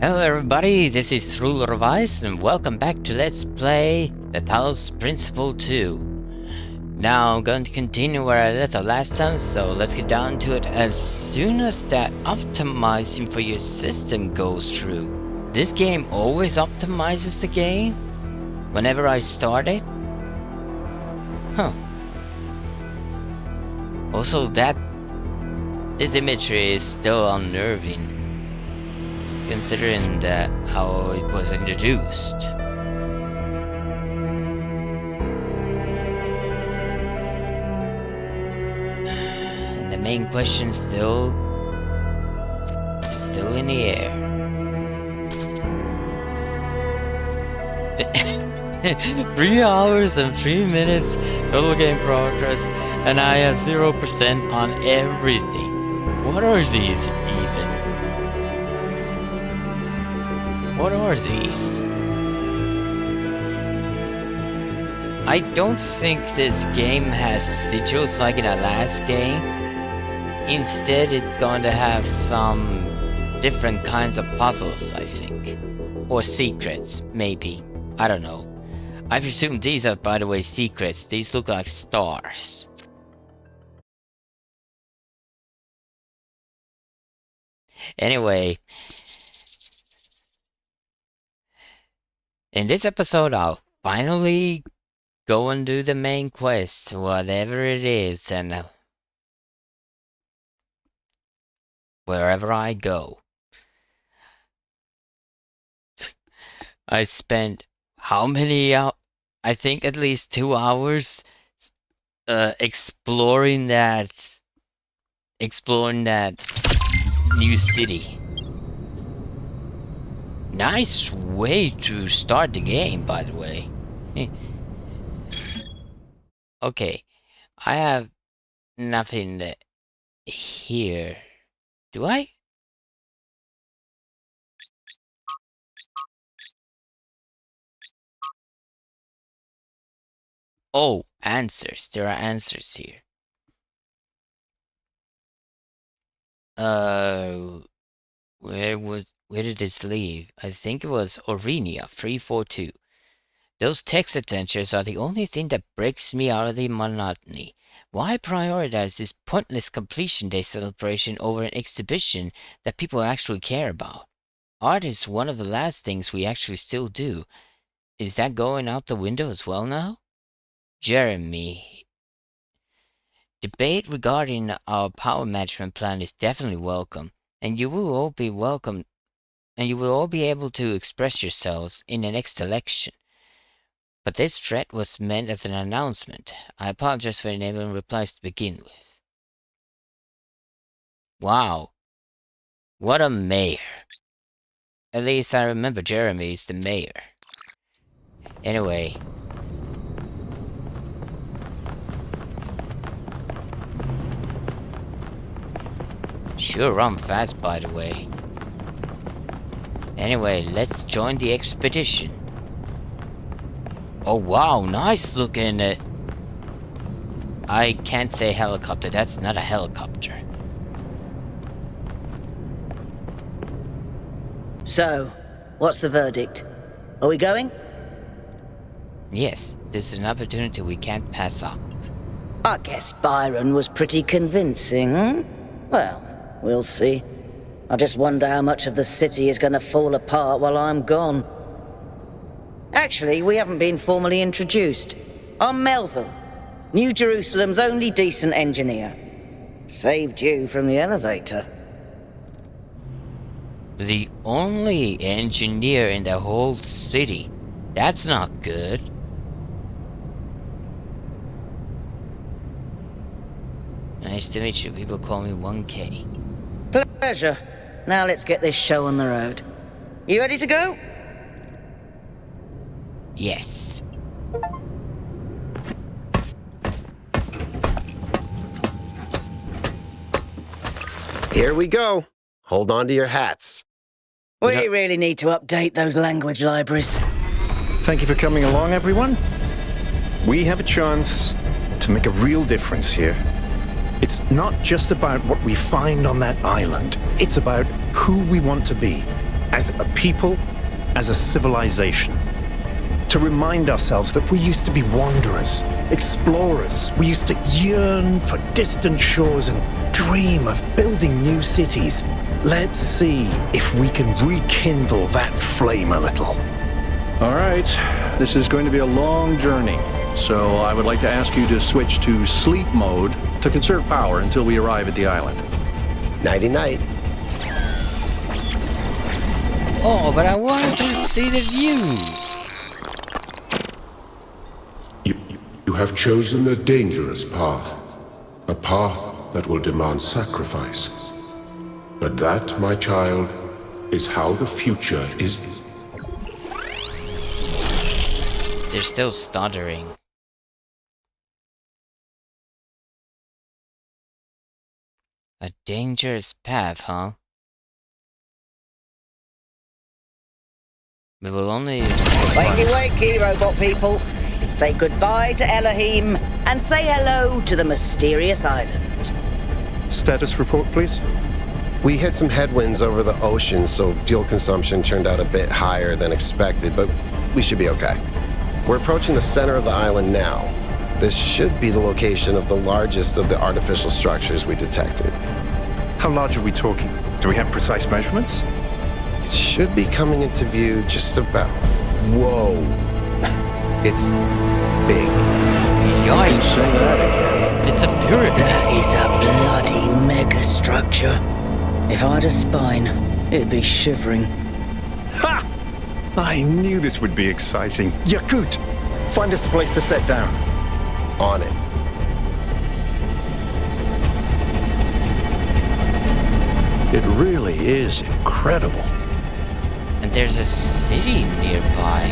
Hello everybody, this is Ruler of Ice and welcome back to Let's Play the TALOS Principle 2. Now I'm going to continue where I left off last time, so let's get down to it as soon as that optimizing for your system goes through. This game always optimizes the game whenever I start it. Also this imagery is still unnerving, considering that how it was introduced. And the main question still in the air. 3 hours and 3 minutes total game progress, and I have 0% on everything. What are these even? What are these? I don't think this game has sigils like in the last game. Instead, it's going to have some different kinds of puzzles, I think. Or secrets, maybe. I don't know. I presume these are, by the way, secrets. These look like stars. Anyway, in this episode, I'll finally go and do the main quest, whatever it is, and wherever I go. I spent how many hours? I think at least 2 hours exploring that new city. Nice way to start the game, by the way. Okay, I have nothing here. Do I? Oh, answers. There are answers here. Where did this leave? I think it was Orinia 342. Those text adventures are the only thing that breaks me out of the monotony. Why prioritize this pointless completion day celebration over an exhibition that people actually care about? Art is one of the last things we actually still do. Is that going out the window as well now? Jeremy. Debate regarding our power management plan is definitely welcome, and you will all be welcome, and you will all be able to express yourselves in the next election. But this threat was meant as an announcement. I apologize for enabling replies to begin with. Wow. What a mayor. At least I remember Jeremy is the mayor. Anyway. Sure run fast, by the way. Anyway, let's join the expedition. Oh wow, nice looking. I can't say helicopter, that's not a helicopter. So, what's the verdict? Are we going? Yes, this is an opportunity we can't pass up. I guess Byron was pretty convincing. Well, we'll see. I just wonder how much of the city is going to fall apart while I'm gone. Actually, we haven't been formally introduced. I'm Melville, New Jerusalem's only decent engineer. Saved you from the elevator. The only engineer in the whole city. That's not good. Nice to meet you. People call me 1K. Pleasure. Now let's get this show on the road. You ready to go? Yes. Here we go. Hold on to your hats. We really need to update those language libraries. Thank you for coming along, everyone. We have a chance to make a real difference here. It's not just about what we find on that island. It's about who we want to be. as a people, as a civilization. To remind ourselves that we used to be wanderers, explorers. We used to yearn for distant shores and dream of building new cities. Let's see if we can rekindle that flame a little. All right, this is going to be a long journey, so I would like to ask you to switch to sleep mode to conserve power until we arrive at the island. Nighty-night. Oh, but I wanted to see the views. You have chosen a dangerous path. A path that will demand sacrifice. But that, my child, is how the future is. They're still stuttering. A dangerous path, huh? We will only... Wakey, wakey, robot people. Say goodbye to Elohim and say hello to the mysterious island. Status report, please. We hit some headwinds over the ocean, so fuel consumption turned out a bit higher than expected, but we should be okay. We're approaching the center of the island now. This should be the location of the largest of the artificial structures we detected. How large are we talking? Do we have precise measurements? It should be coming into view just about... Whoa. It's big. Yikes! Say that again. It's a pyramid. That is a bloody megastructure. If I had a spine, it'd be shivering. Ha! I knew this would be exciting. Yakut, find us a place to set down. On it. It really is incredible. And there's a city nearby.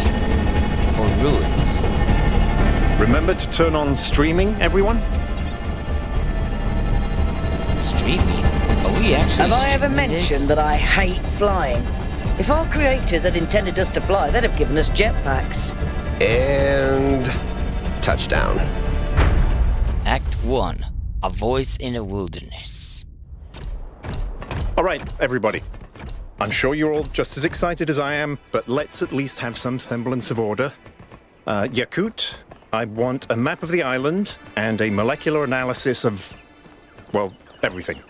Or ruins. Remember to turn on streaming, everyone? Streaming? Are we actually Have I ever streaming mentioned this? that I hate flying? If our creators had intended us to fly, they'd have given us jetpacks. And... touchdown. Act 1. A voice in a wilderness. All right, everybody. I'm sure you're all just as excited as I am, but let's at least have some semblance of order. Yakut, I want a map of the island and a molecular analysis of, well, everything.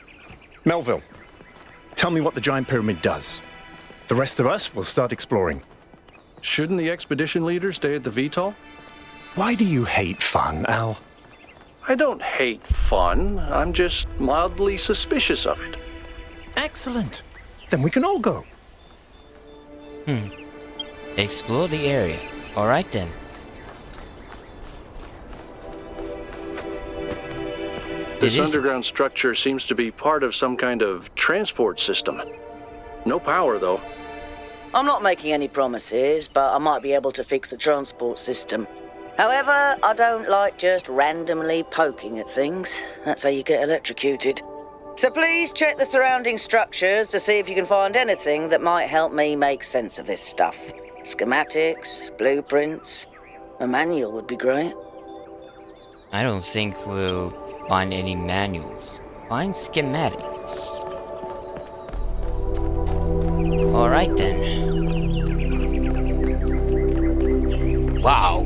Melville, tell me what the giant pyramid does. The rest of us will start exploring. Shouldn't the expedition leader stay at the VTOL? Why do you hate fun, Al? I don't hate fun. I'm just mildly suspicious of it. Excellent. Then we can all go. Explore the area. Alright then. This It is- underground structure seems to be part of some kind of transport system. No power, though. I'm not making any promises, but I might be able to fix the transport system. However, I don't like just randomly poking at things. That's how you get electrocuted. So please check the surrounding structures to see if you can find anything that might help me make sense of this stuff. Schematics, blueprints, a manual would be great. I don't think we'll find any manuals. Find schematics. Alright then. Wow.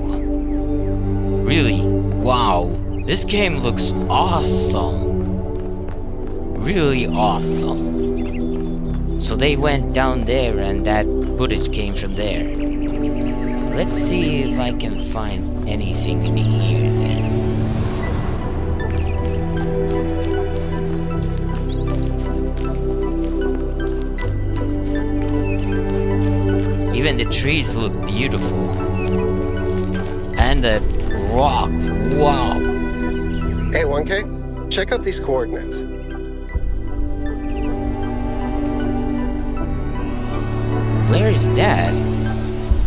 Really? Wow. This game looks awesome. Really awesome. So they went down there and that footage came from there. Let's see if I can find anything in here then. Even the trees look beautiful. And the rock, wow. Hey, 1K, check out these coordinates. Where is that?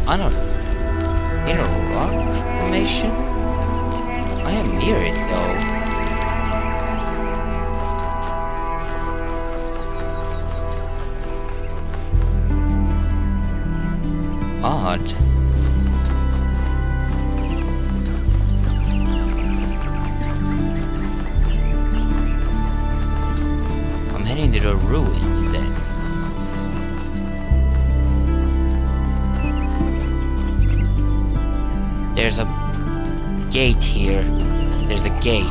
On a... in a rock formation? I am near it though. Odd. I'm heading to the ruins then. there's a gate here. There's a gate.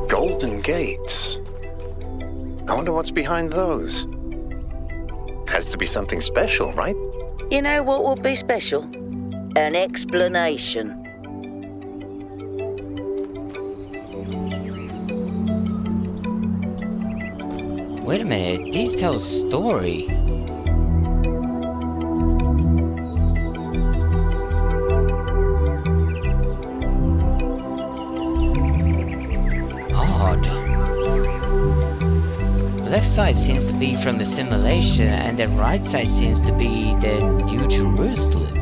Golden gates. I wonder what's behind those. Has to be something special, right? You know what would be special? An explanation. Wait a minute, these tell a story. Odd. The left side seems to be from the simulation, and the right side seems to be the New Jerusalem.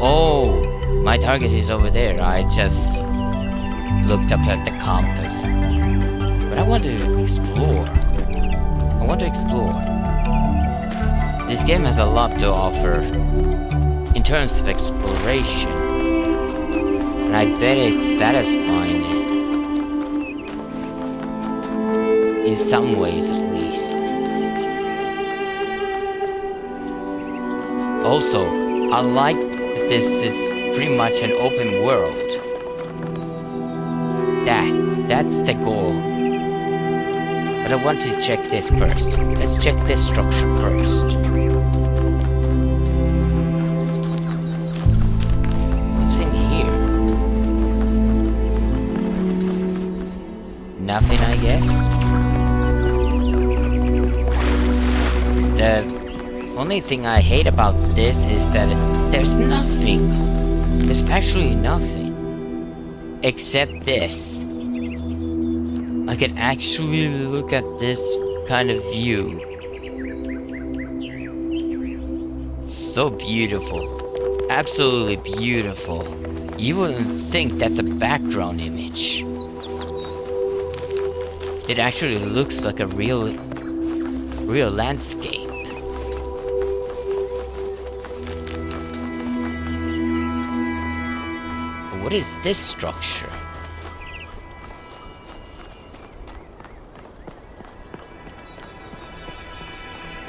Oh, my target is over there. I just looked up at the compass. But I want to explore. I want to explore. This game has a lot to offer in terms of exploration. And I bet it's satisfying. In some ways, at least. Also, I like that this is pretty much an open world. That's the goal. But I want to check this first. Let's check this structure first. What's in here? Nothing, I guess. The only thing I hate about this is that there's nothing. There's actually nothing. Except this. I can actually look at this kind of view. So beautiful. Absolutely beautiful. You wouldn't think that's a background image. It actually looks like a real landscape. What is this structure?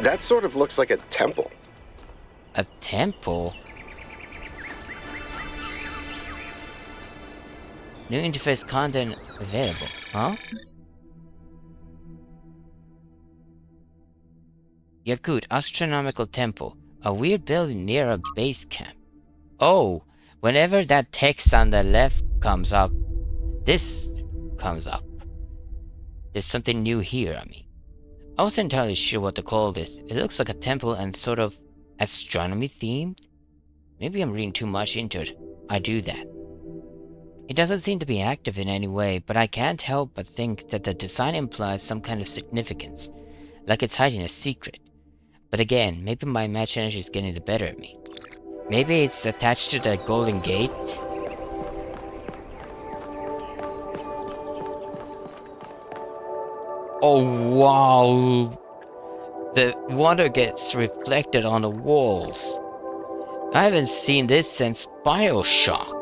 That sort of looks like a temple. A temple? New interface content available, huh? Yakut Astronomical Temple. A weird building near a base camp. Oh, whenever that text on the left comes up, this comes up. There's something new here, I mean. I wasn't entirely sure what to call this. It looks like a temple and sort of astronomy themed. Maybe I'm reading too much into it. I do that. It doesn't seem to be active in any way, but I can't help but think that the design implies some kind of significance, like it's hiding a secret. But again, maybe my imagination is getting the better of me. Maybe it's attached to the Golden Gate? Oh wow! The water gets reflected on the walls. I haven't seen this since BioShock.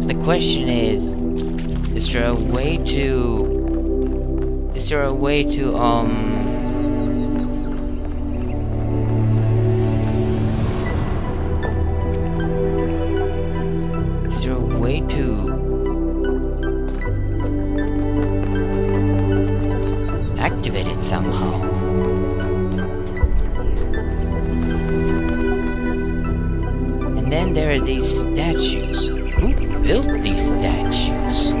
The question is there a way to... Is there a way to, Is there a way to... activate it somehow? And then there are these statues. Who built these statues?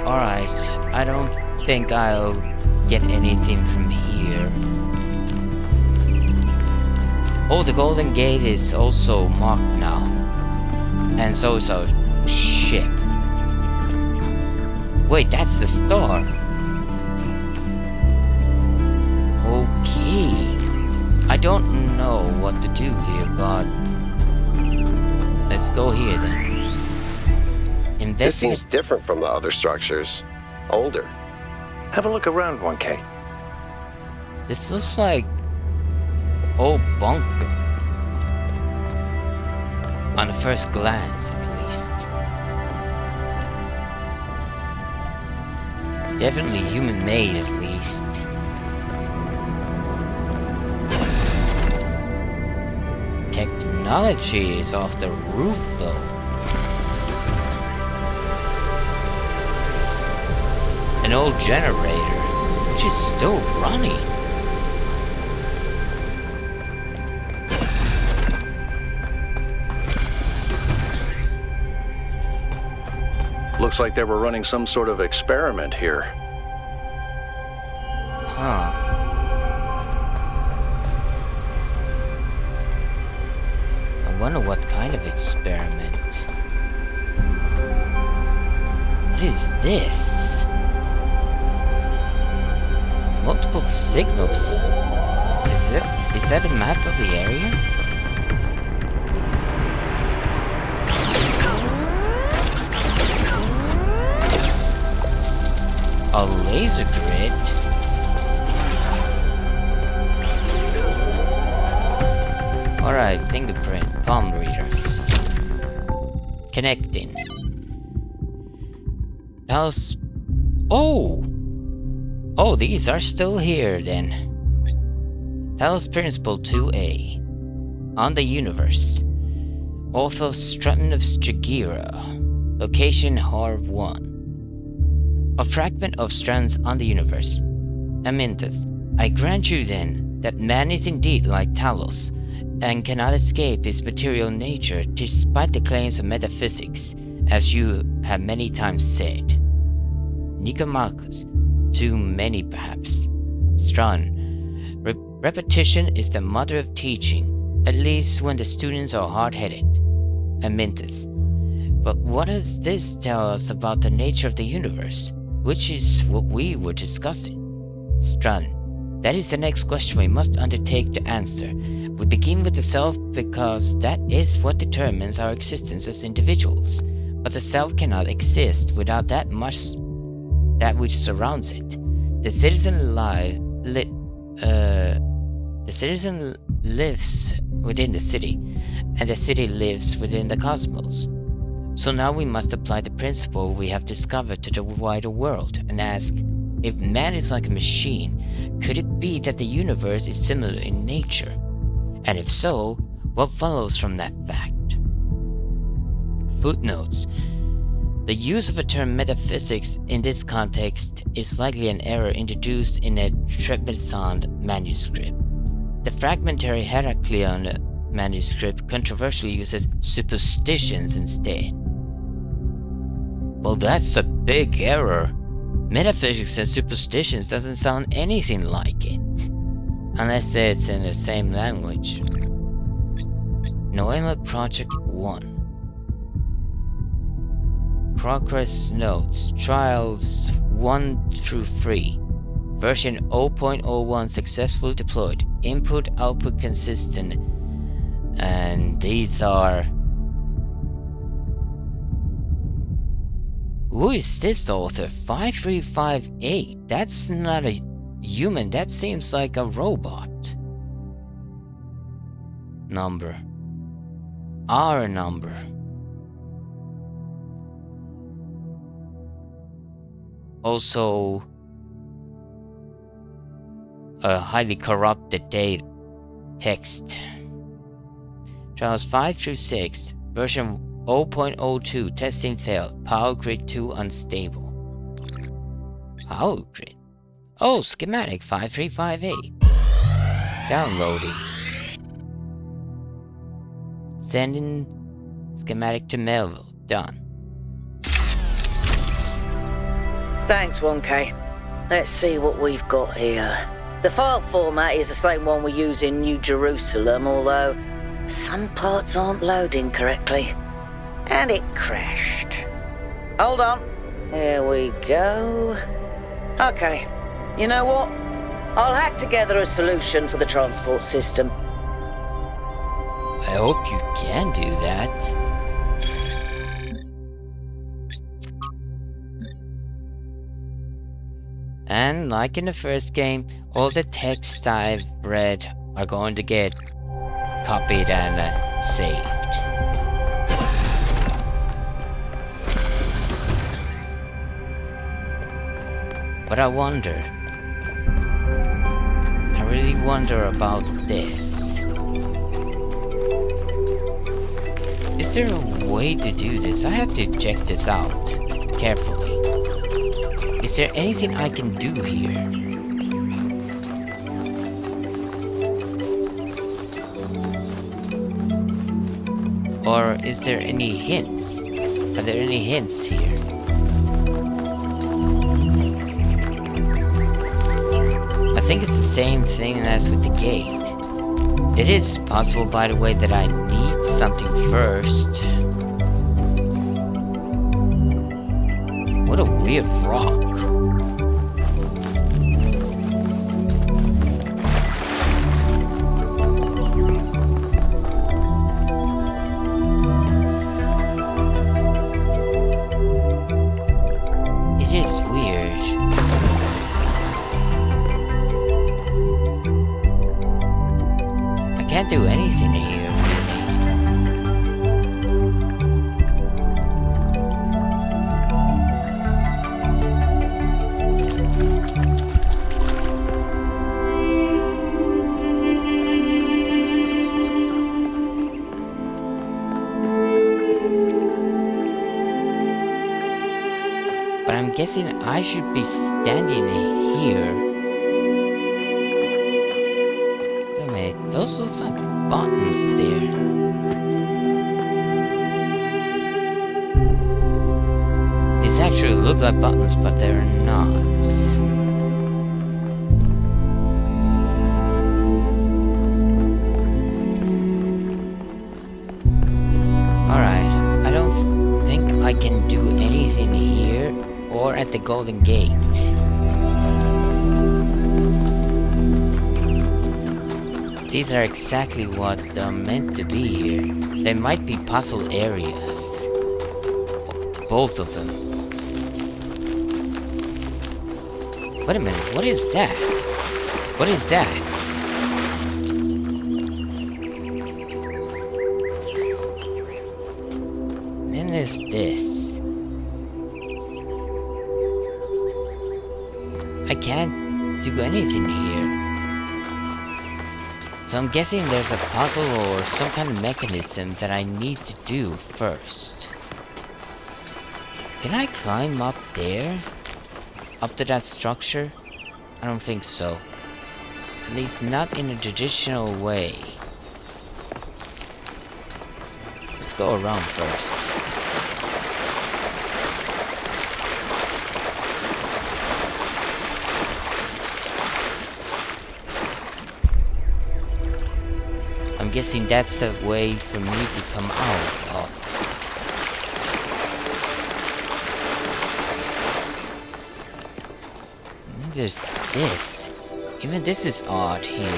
Alright, I don't think I'll get anything from here. Oh, the Golden Gate is also marked now. And so is our ship. Wait, that's the star. Okay. I don't know what to do here, but let's go here then. This seems different from the other structures. Older. Have a look around, 1K. This looks like old bunker. On the first glance, at least. Definitely human-made, at least. Technology is off the roof, though. An old generator, which is still running. Looks like they were running some sort of experiment here. Huh. I wonder what kind of experiment. What is this? Multiple signals. Is that a map of the area? A laser grid? Alright, fingerprint, palm reader. Connecting. TALOS. Oh! Oh, these are still here then. TALOS Principle 2A. On the Universe. Author Strutton of Stragira. Location Harv 1. A fragment of strands on the universe. Amintus, I grant you then that man is indeed like Talos, and cannot escape his material nature despite the claims of metaphysics, as you have many times said. Nicomachus, too many perhaps. Strun, repetition is the mother of teaching, at least when the students are hard-headed. Amintus, but what does this tell us about the nature of the universe? Which is what we were discussing. Strun, that is the next question we must undertake to answer. We begin with the self because that is what determines our existence as individuals. But the self cannot exist without that which surrounds it. The citizen lives within the city, and the city lives within the cosmos. So now we must apply the principle we have discovered to the wider world and ask, if man is like a machine, could it be that the universe is similar in nature? And if so, what follows from that fact? Footnotes. The use of the term metaphysics in this context is likely an error introduced in a Trebizond manuscript. The fragmentary Heracleon manuscript controversially uses superstitions instead. Well, that's a big error. Metaphysics and superstitions doesn't sound anything like it. Unless it's in the same language. Noema Project 1. Progress notes. Trials 1 through 3. Version 0.01 successfully deployed. Input-output consistent. And these are... Who is this author? 5358. That's not a human. That seems like a robot. Number. Our number. Also, a highly corrupted date text. Trials 5 through 6. Version 0.02 testing failed. Power grid 2 unstable. Power grid? Oh, schematic 5358. Downloading. Sending schematic to Melville. Done. Thanks, 1K. Let's see what we've got here. The file format is the same one we use in New Jerusalem, although some parts aren't loading correctly. And it crashed. Hold on. Here we go. Okay. You know what? I'll hack together a solution for the transport system. I hope you can do that. And like in the first game, all the texts I've read are going to get copied and saved. But I wonder. I really wonder about this. Is there a way to do this? I have to check this out carefully. Is there anything I can do here? Or is there any hints? Are there any hints here? I think it's the same thing as with the gate. It is possible, by the way, that I need something first. What a weird rock. It is weird. I can't do anything here, but I'm guessing I should be standing here. Wait a minute, those look like buttons there. These actually look like buttons, but they're not. Alright, I don't think I can do anything here or at the Golden Gate. These are exactly what they're meant to be here. They might be puzzle areas. Both of them. Wait a minute, what is that? What is that? Then there's this. I can't do anything here. So I'm guessing there's a puzzle or some kind of mechanism that I need to do first. Can I climb up there? Up to that structure? I don't think so. At least not in a traditional way. Let's go around first. I'm guessing that's the way for me to come out of. And there's this. Even this is odd here.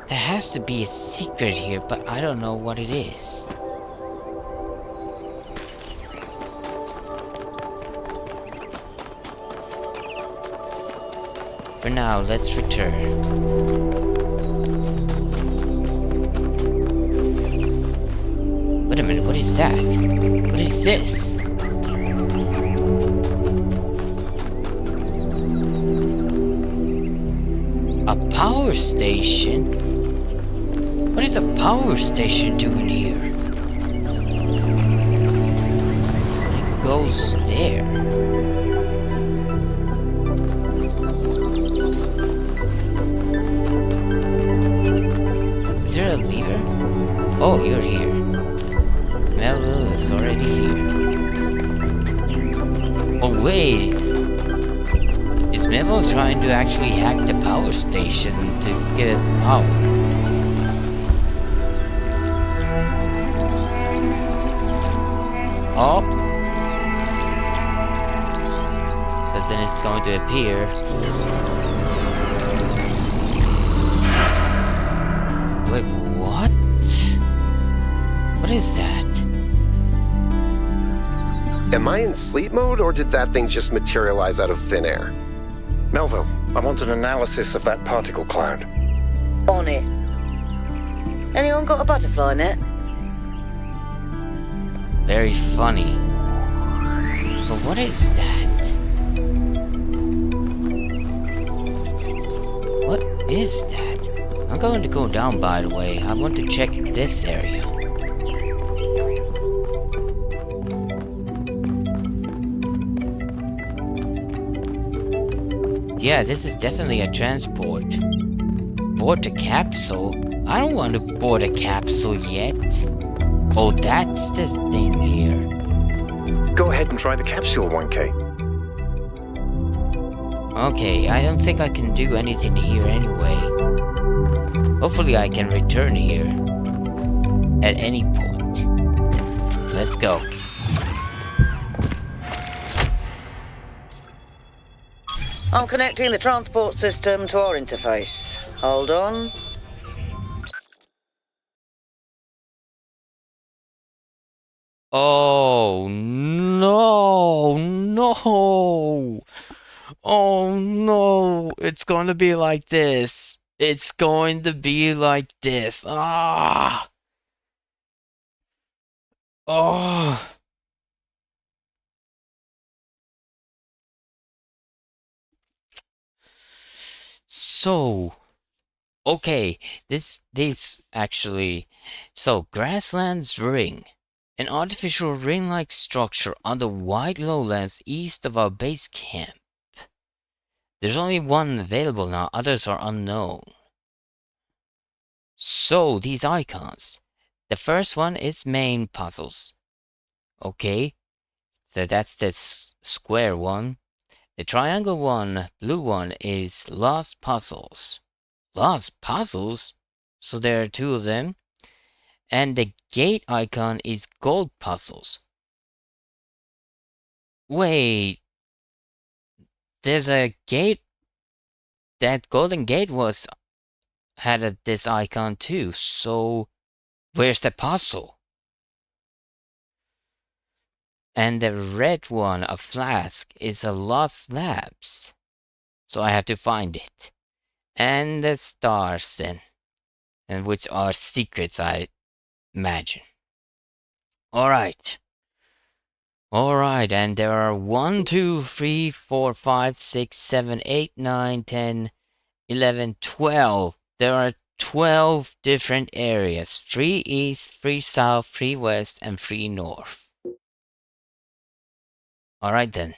There has to be a secret here, but I don't know what it is. For now, let's return. Wait a minute, what is that? What is this? A power station? What is a power station doing here? goes there? Is there a lever? Oh, you're here. Melville is already here. Oh wait! Is Melville trying to actually hack the power station to get power? Oh! But then it's going to appear. Wait, what? What is that? Am I in sleep mode, or did that thing just materialize out of thin air? Melville, I want an analysis of that particle cloud. On it. Anyone got a butterfly net? Very funny. But what is that? What is that? I'm going to go down, by the way. I want to check this area. Yeah, this is definitely a transport. Board the capsule? I don't want to board a capsule yet. Oh, that's the thing here. Go ahead and try the capsule, 1K. Okay, I don't think I can do anything here anyway. Hopefully I can return here at any point. Let's go. I'm connecting the transport system to our interface. Hold on. Oh no, no. Oh no, it's going to be like this. It's going to be like this. Ah. Oh. So, okay, this actually, so Grasslands Ring, an artificial ring-like structure on the wide lowlands east of our base camp. There's only one available now, others are unknown. So, these icons. The first one is main puzzles. Okay, so that's the square one. The triangle one, blue one, is lost puzzles. Lost puzzles? So there are two of them. And the gate icon is gold puzzles. Wait. There's a gate. That golden gate had this icon too. So where's the puzzle? And the red one, a flask, is a lost labs. So I have to find it. And the stars then. And which are secrets, I imagine. Alright. Alright, and there are 1, 2, 3, 4, 5, 6, 7, 8, 9, 10, 11, 12. There are 12 different areas. 3 east, 3 south, 3 west, and 3 north. Alright then.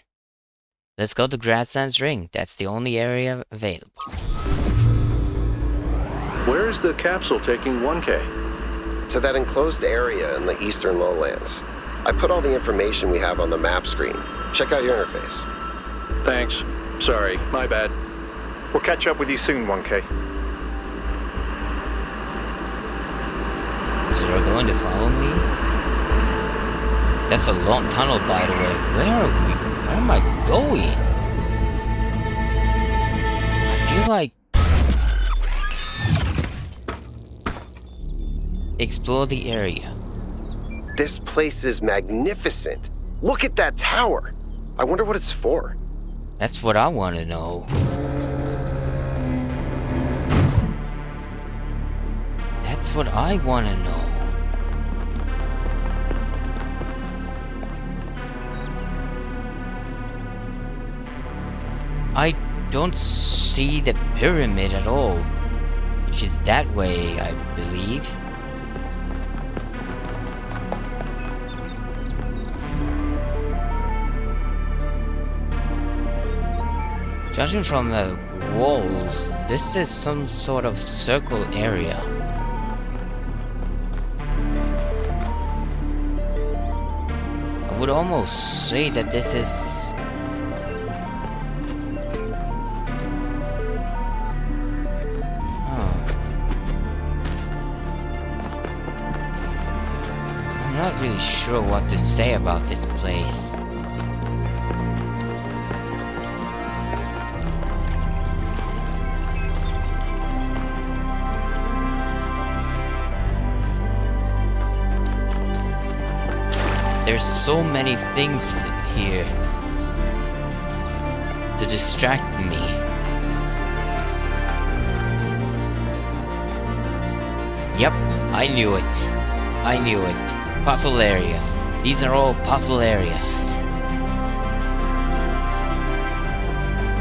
Let's go to Grasslands Ring. That's the only area available. Where is the capsule taking 1K? To that enclosed area in the eastern lowlands. I put all the information we have on the map screen. Check out your interface. Thanks. Sorry, my bad. We'll catch up with you soon, 1K. So they're going to follow me? That's a long tunnel, by the way. Where are we? Where am I going? I feel like... Explore the area. This place is magnificent. Look at that tower. I wonder what it's for. That's what I want to know. That's what I want to know. I don't see the pyramid at all, which is that way, I believe. Judging from the walls, this is some sort of circle area. I would almost say that this is... I'm not really sure what to say about this place. There's so many things here to distract me. Yep, I knew it. I knew it. Puzzle areas. These are all puzzle areas.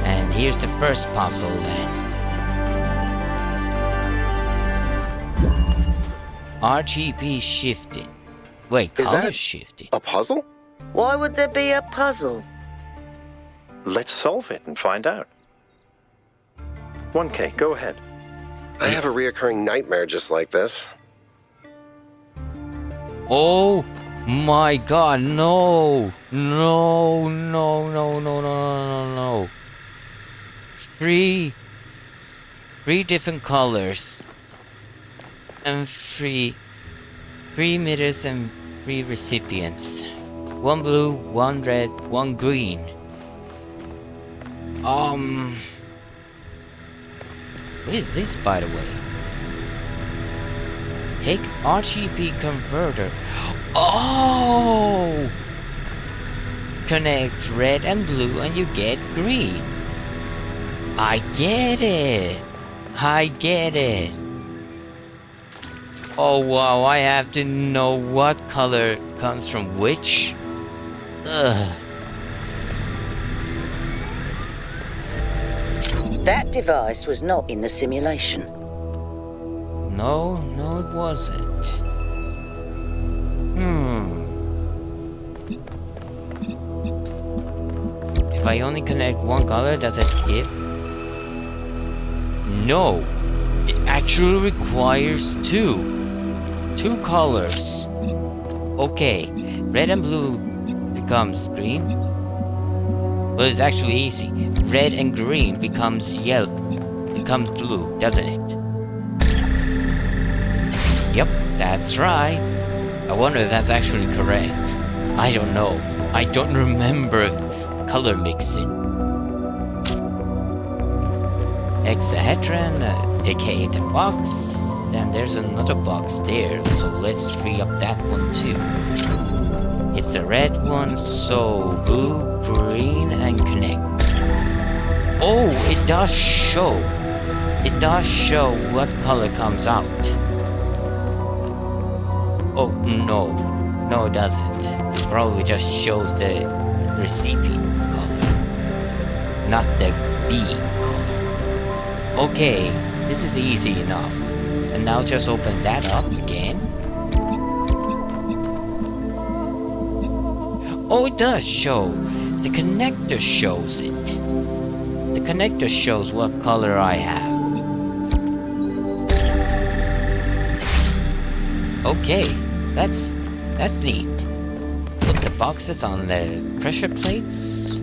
And here's the first puzzle then. RGB shifting. Wait, Is color that shifting? a puzzle? Why would there be a puzzle? Let's solve it and find out. 1K, go ahead. I have a reoccurring nightmare just like this. Oh my god, no! No, no, no, no, no, no, no. Three different colors. And three emitters and 3 recipients. 1 blue, 1 red, 1 green. What is this, by the way? Take RGB converter. Oh! Connect red and blue and you get green. I get it. I get it. Oh wow, I have to know what color comes from which. Ugh. That device was not in the simulation. No, it wasn't. If I only connect one color, does it give? No. It actually requires 2 colors. Okay, red and blue becomes green. Well, it's actually easy. Red and green becomes yellow, becomes blue, doesn't it? Yep, that's right. I wonder if that's actually correct. I don't know. I don't remember color mixing. Hexahedron, aka the box. Then there's another box there, so let's free up that one too. It's a red one, so blue, green, and connect. Oh, it does show. It does show what color comes out. Oh, no. No, it doesn't. It probably just shows the recipient color, not the B color. Okay, this is easy enough. And now just open that up again. Oh, it does show. The connector shows it. The connector shows what color I have. Okay, that's neat. Put the boxes on the pressure plates.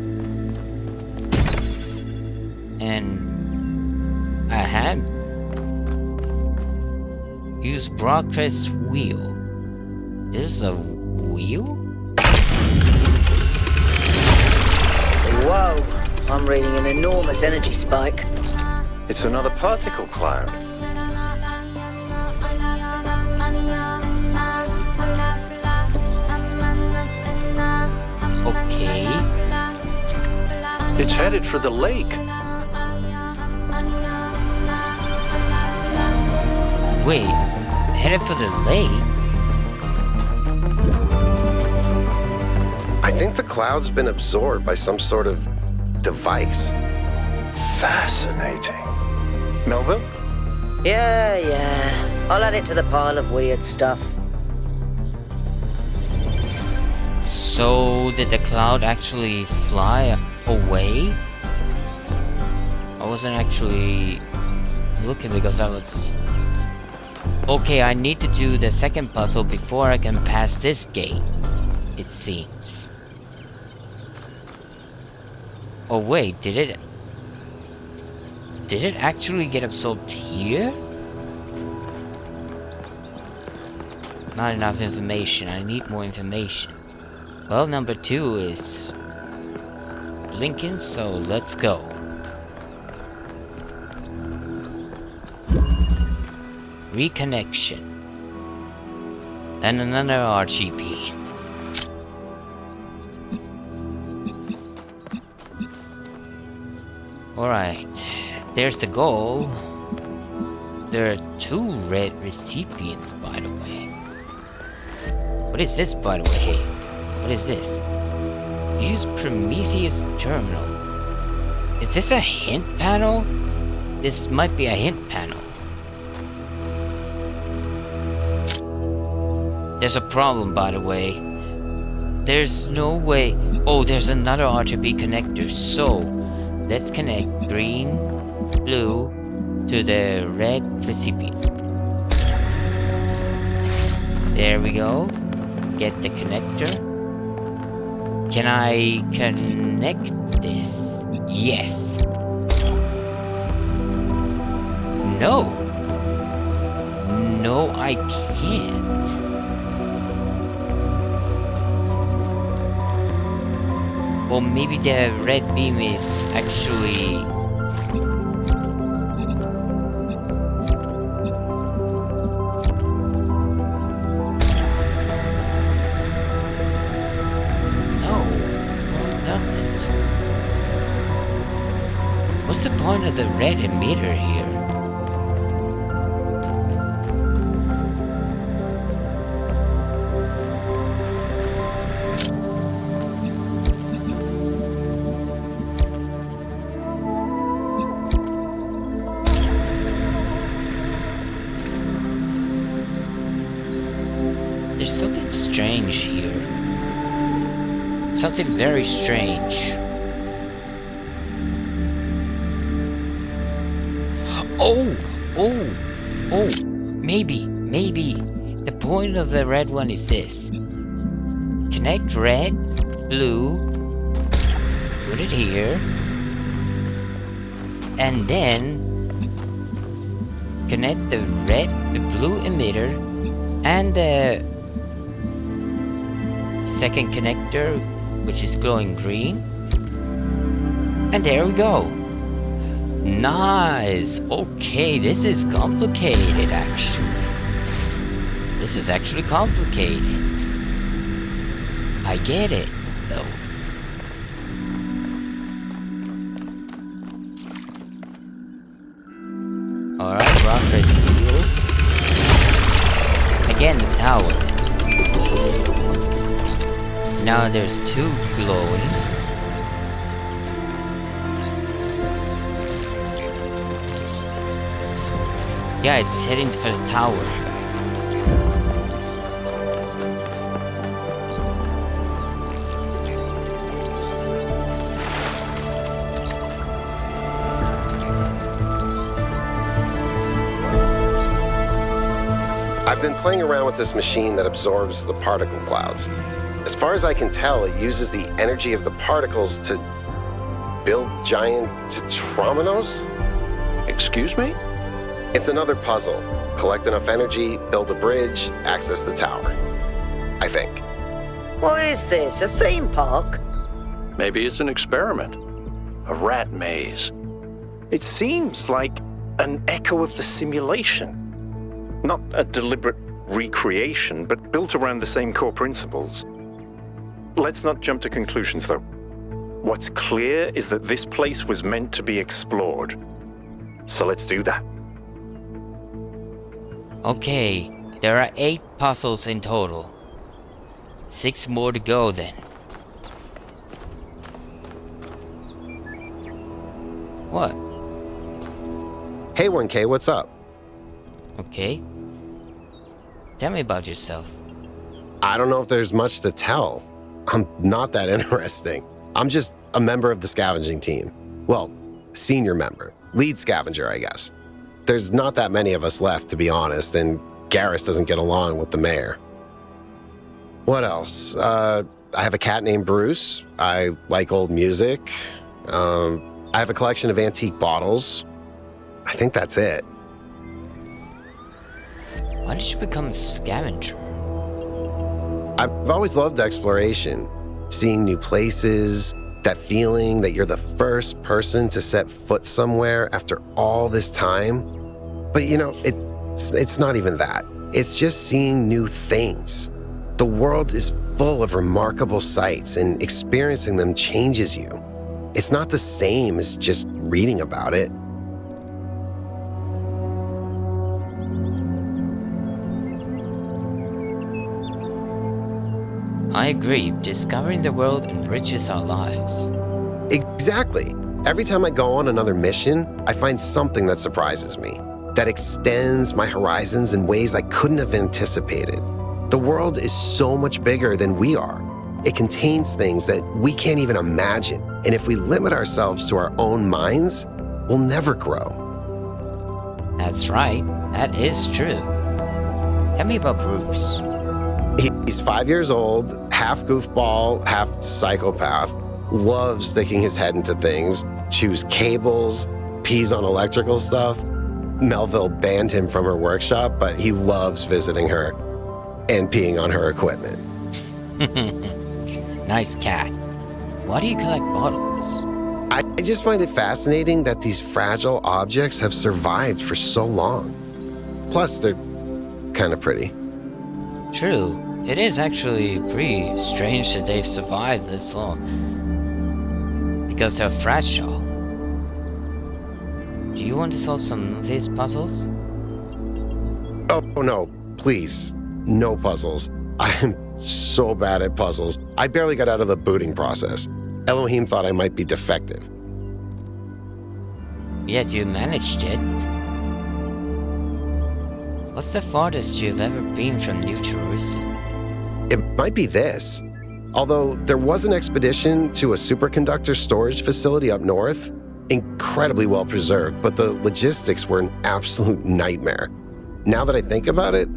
And I had use progress wheel. This is a wheel? Whoa! I'm reading an enormous energy spike. It's another particle cloud. Okay. It's headed for the lake. Wait, headed for the lake? I think the cloud's been absorbed by some sort of device. Fascinating. Melville? Yeah. I'll add it to the pile of weird stuff. So did the cloud actually fly away? wasn't actually looking because I was... Okay, I need to do the second puzzle before I can pass this gate, it seems. Oh wait, did it actually get absorbed here? Not enough information. I need more information. Well, number 2 is blinking, so let's go. Reconnection. And another RGB. Alright. There's the goal. There are 2 red recipients, by the way. What is this, by the way? Hey, what is this? Use Prometheus terminal. Is this a hint panel? This might be a hint panel. There's a problem, by the way. There's no way... Oh, there's another RGB connector. So, let's connect green, blue to the red recipient. There we go. Get the connector. Can I connect this? Yes. No. No, I can't. Or maybe the red beam is actually... No, it doesn't. What's the point of the red emitter here? There's something strange here. Something very strange. Oh, maybe. The point of the red one is this. Connect red, blue, put it here, and then connect the blue emitter and the second connector, which is glowing green. And there we go. Nice. Okay, this is complicated actually. This is actually complicated. I get it, though. Alright, rock is healed. Again, the tower. Now there's 2 glowing. Yeah, it's heading for the tower. I've been playing around with this machine that absorbs the particle clouds. As far as I can tell, it uses the energy of the particles to build giant tetrominos? Excuse me? It's another puzzle. Collect enough energy, build a bridge, access the tower. I think. What is this, a theme park? Maybe it's an experiment. A rat maze. It seems like an echo of the simulation. Not a deliberate recreation, but built around the same core principles. Let's not jump to conclusions, though. What's clear is that this place was meant to be explored. So let's do that. Okay, there are 8 puzzles in total. 6 more to go then. What? Hey 1K, what's up? Okay. Tell me about yourself. I don't know if there's much to tell. I'm not that interesting. I'm just a member of the scavenging team. Well, senior member, lead scavenger, I guess. There's not that many of us left, to be honest, and Garrus doesn't get along with the mayor. What else? I have a cat named Bruce. I like old music. I have a collection of antique bottles. I think that's it. Why did you become a scavenger? I've always loved exploration, seeing new places, that feeling that you're the first person to set foot somewhere after all this time. But it's not even that. It's just seeing new things. The world is full of remarkable sights, and experiencing them changes you. It's not the same as just reading about it. I agree. Discovering the world enriches our lives. Exactly. Every time I go on another mission, I find something that surprises me, that extends my horizons in ways I couldn't have anticipated. The world is so much bigger than we are. It contains things that we can't even imagine. And if we limit ourselves to our own minds, we'll never grow. That's right. That is true. Tell me about Bruce. He's 5 years old, half goofball, half psychopath, loves sticking his head into things, chews cables, pees on electrical stuff. Melville banned him from her workshop, but he loves visiting her and peeing on her equipment. Nice cat. Why do you collect bottles? I just find it fascinating that these fragile objects have survived for so long. Plus, they're kind of pretty. True. It is actually pretty strange that they've survived this long. Because they're fragile. Do you want to solve some of these puzzles? Oh no, please. No puzzles. I am so bad at puzzles. I barely got out of the booting process. Elohim thought I might be defective. Yet you managed it. What's the farthest you've ever been from New Jerusalem? It might be this. Although there was an expedition to a superconductor storage facility up north, incredibly well preserved, but the logistics were an absolute nightmare. Now that I think about it,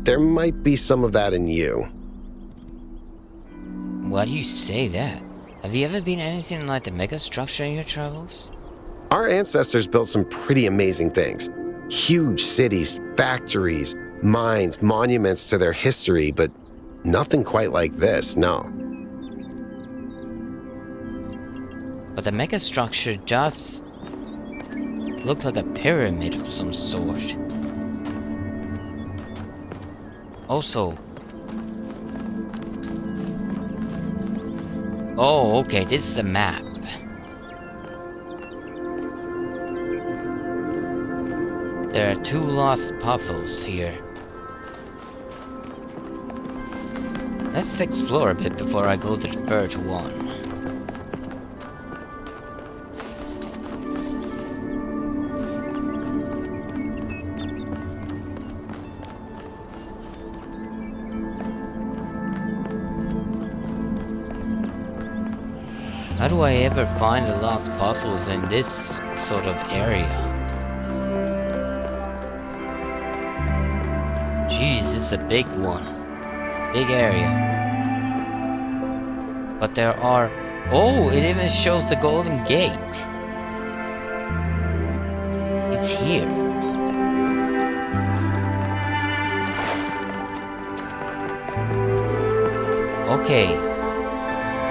there might be some of that in you. Why do you say that? Have you ever been anything like the megastructure in your travels? Our ancestors built some pretty amazing things. Huge cities, factories, mines, monuments to their history, but nothing quite like this, no. But the megastructure does look like a pyramid of some sort. Also... Oh, okay, this is a map. There are 2 lost puzzles here. Let's explore a bit before I go to the 3rd one. How do I ever find the lost puzzles in this sort of area? Jeez, this is a big one. Big area. But there are... Oh, it even shows the Golden Gate. It's here. Okay.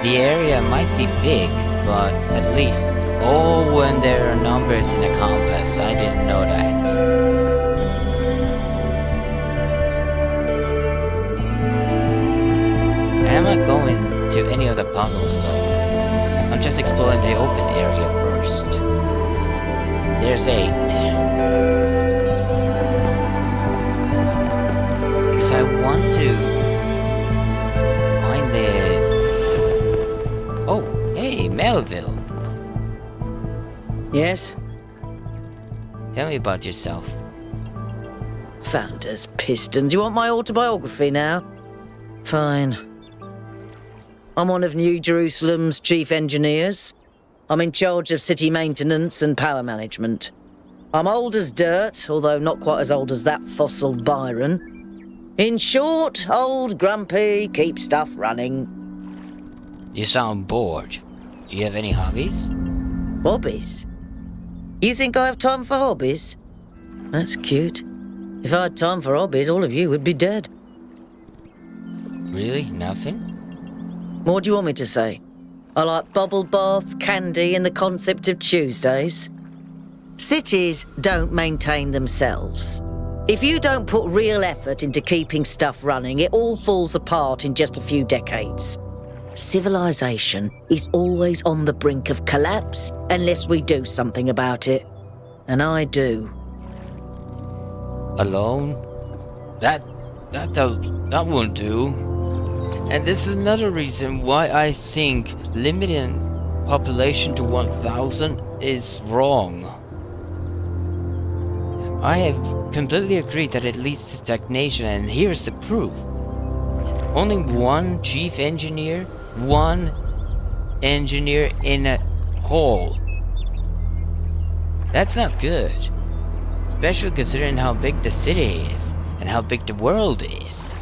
The area might be big, but at least... Oh, and there are numbers in the compass. I didn't know that. I'm not going to any of the puzzles though. I'm just exploring the open area first. There's 8. Because I want to find the... Oh, hey, Melville. Yes? Tell me about yourself. Founders Pistons. You want my autobiography now? Fine. I'm one of New Jerusalem's chief engineers. I'm in charge of city maintenance and power management. I'm old as dirt, although not quite as old as that fossil Byron. In short, old, grumpy, keep stuff running. You sound bored. Do you have any hobbies? Hobbies? You think I have time for hobbies? That's cute. If I had time for hobbies, all of you would be dead. Really? Nothing? What do you want me to say? I like bubble baths, candy, and the concept of Tuesdays. Cities don't maintain themselves. If you don't put real effort into keeping stuff running, it all falls apart in just a few decades. Civilization is always on the brink of collapse unless we do something about it. And I do. Alone? That won't do. And this is another reason why I think limiting population to 1,000 is wrong. I have completely agreed that it leads to stagnation, and here's the proof. Only one chief engineer, one engineer in a hole. That's not good. Especially considering how big the city is, and how big the world is.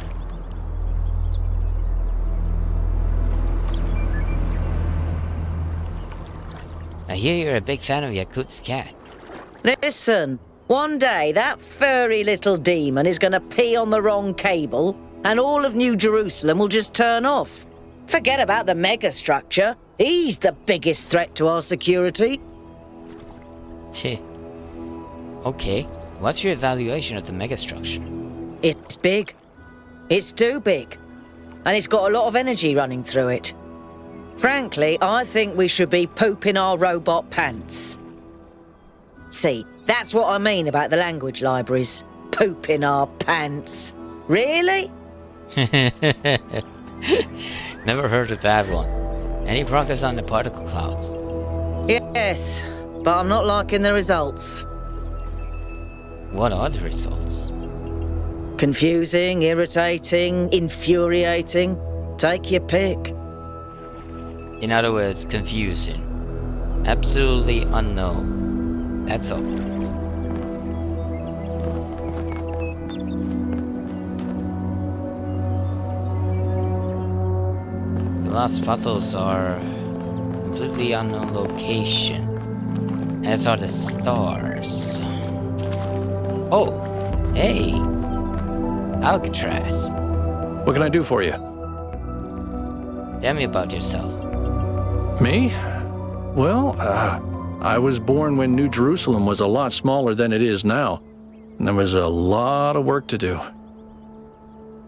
I hear you're a big fan of Yakut's cat. Listen, one day that furry little demon is going to pee on the wrong cable and all of New Jerusalem will just turn off. Forget about the megastructure. He's the biggest threat to our security. Okay, what's your evaluation of the megastructure? It's big. It's too big. And it's got a lot of energy running through it. Frankly, I think we should be pooping our robot pants. See, that's what I mean about the language libraries. Pooping our pants. Really? Never heard of that one. Any progress on the particle clouds? Yes, but I'm not liking the results. What are the results? Confusing, irritating, infuriating. Take your pick. In other words, confusing. Absolutely unknown. That's all. The lost puzzles are completely unknown location, as are the stars. Oh, hey, Alcatraz. What can I do for you? Tell me about yourself. Me? Well, I was born when New Jerusalem was a lot smaller than it is now, and there was a lot of work to do.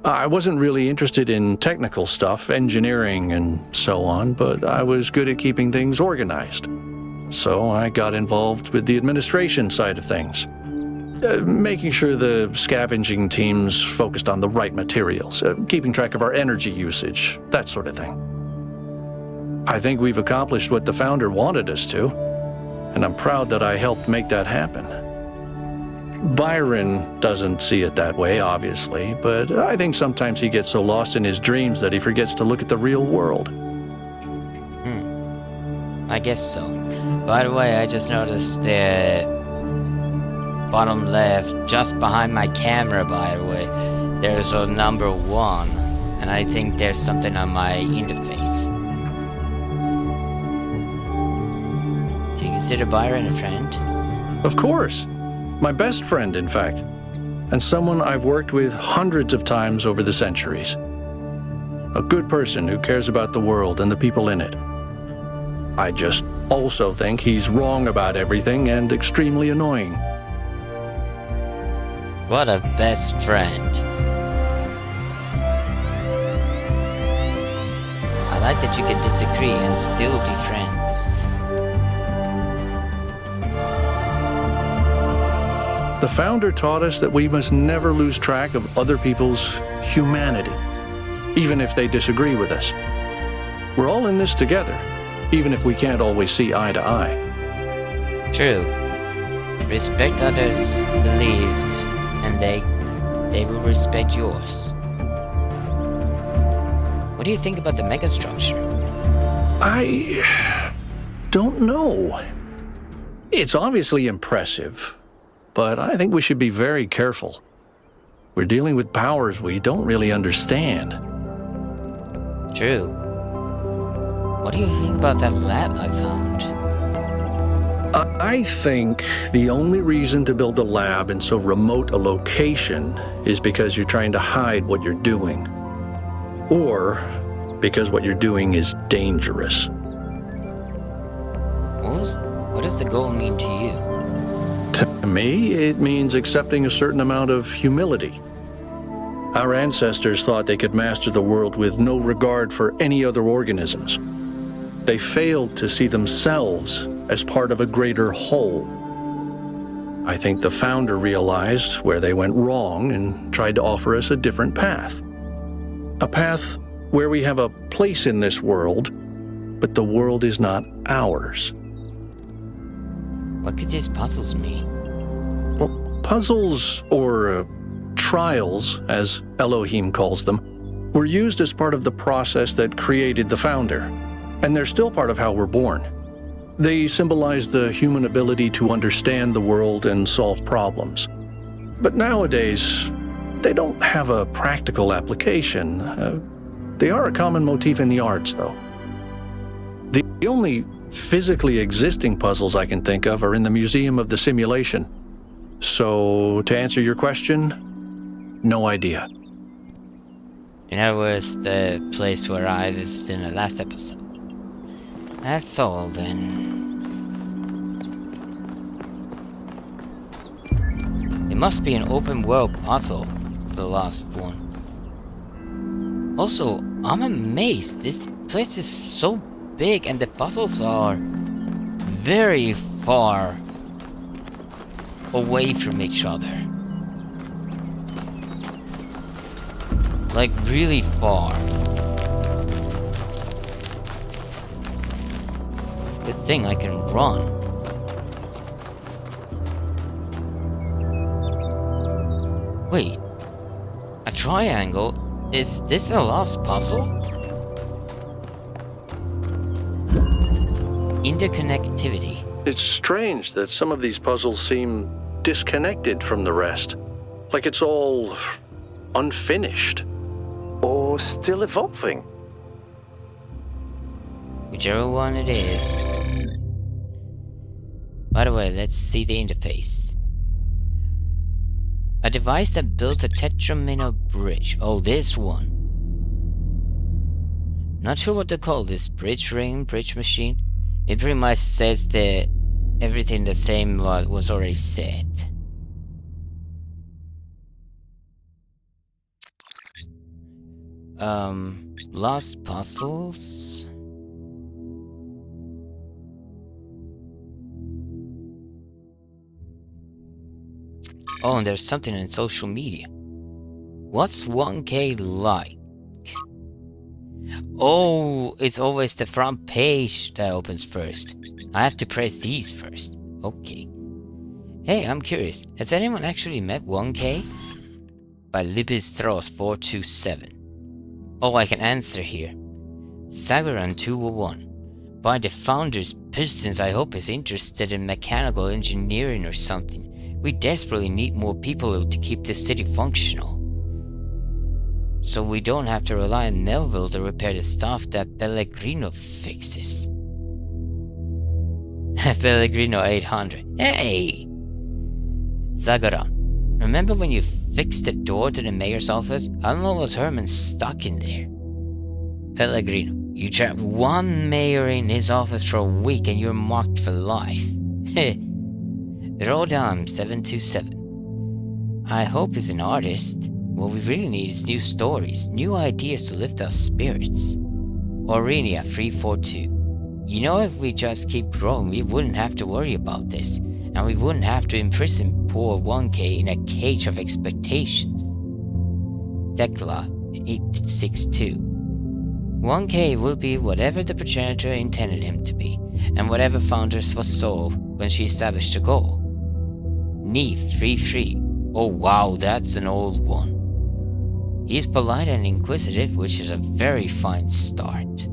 I wasn't really interested in technical stuff, engineering and so on, but I was good at keeping things organized. So I got involved with the administration side of things, making sure the scavenging teams focused on the right materials, keeping track of our energy usage, that sort of thing. I think we've accomplished what the founder wanted us to, and I'm proud that I helped make that happen. Byron doesn't see it that way, obviously, but I think sometimes he gets so lost in his dreams that he forgets to look at the real world. I guess so. By the way, I just noticed the bottom left, just behind my camera, by the way, there's a number 1, and I think there's something on my interface. Do you consider Byron a friend? Of course. My best friend, in fact. And someone I've worked with hundreds of times over the centuries. A good person who cares about the world and the people in it. I just also think he's wrong about everything and extremely annoying. What a best friend. I like that you can disagree and still be friends. The founder taught us that we must never lose track of other people's humanity, even if they disagree with us. We're all in this together, even if we can't always see eye to eye. True. Respect others' beliefs, and they will respect yours. What do you think about the megastructure? don't know. It's obviously impressive, but I think we should be very careful. We're dealing with powers we don't really understand. True. What do you think about that lab I found? I think the only reason to build a lab in so remote a location is because you're trying to hide what you're doing. Or because what you're doing is dangerous. What does the goal mean to you? To me, it means accepting a certain amount of humility. Our ancestors thought they could master the world with no regard for any other organisms. They failed to see themselves as part of a greater whole. I think the founder realized where they went wrong and tried to offer us a different path. A path where we have a place in this world, but the world is not ours. What could these puzzles mean? Well, puzzles, or trials, as Elohim calls them, were used as part of the process that created the founder, and they're still part of how we're born. They symbolize the human ability to understand the world and solve problems. But nowadays, they don't have a practical application. They are a common motif in the arts, though. The only physically existing puzzles I can think of are in the Museum of the Simulation. So, to answer your question, no idea. In other words, the place where I visited in the last episode. That's all then. It must be an open world puzzle, the last one. Also, I'm amazed. This place is so big and the puzzles are very far away from each other. Like really far. Good thing I can run. Wait. A triangle? Is this a lost puzzle? Interconnectivity. It's strange that some of these puzzles seem disconnected from the rest. Like it's all unfinished. Or still evolving. Whichever one it is. By the way, let's see the interface. A device that built a tetraminal bridge. Oh, this one. Not sure what to call this. Bridge ring, bridge machine. It pretty much says that everything the same was already said. Lost puzzles. Oh, and there's something in social media. What's 1K like? Oh, it's always the front page that opens first. I have to press these first. Okay. Hey, I'm curious. Has anyone actually met 1K? By Libistros 427. Oh, I can answer here. Sagaran 201. By the founder's pistons, I hope is interested in mechanical engineering or something. We desperately need more people to keep this city functional. So we don't have to rely on Melville to repair the stuff that Pellegrino fixes. Pellegrino 800. Hey! Zagara, remember when you fixed the door to the mayor's office? How long was Herman stuck in there? Pellegrino, you trapped one mayor in his office for a week and you're marked for life. Rodam 727. I hope he's an artist. What we really need is new stories, new ideas to lift our spirits. Aurenia 342. You know, if we just keep growing, we wouldn't have to worry about this, and we wouldn't have to imprison poor 1K in a cage of expectations. Tekla 862. 1K will be whatever the progenitor intended him to be, and whatever founders foresaw when she established the goal. Neve 33. Oh wow, that's an old one. He is polite and inquisitive, which is a very fine start.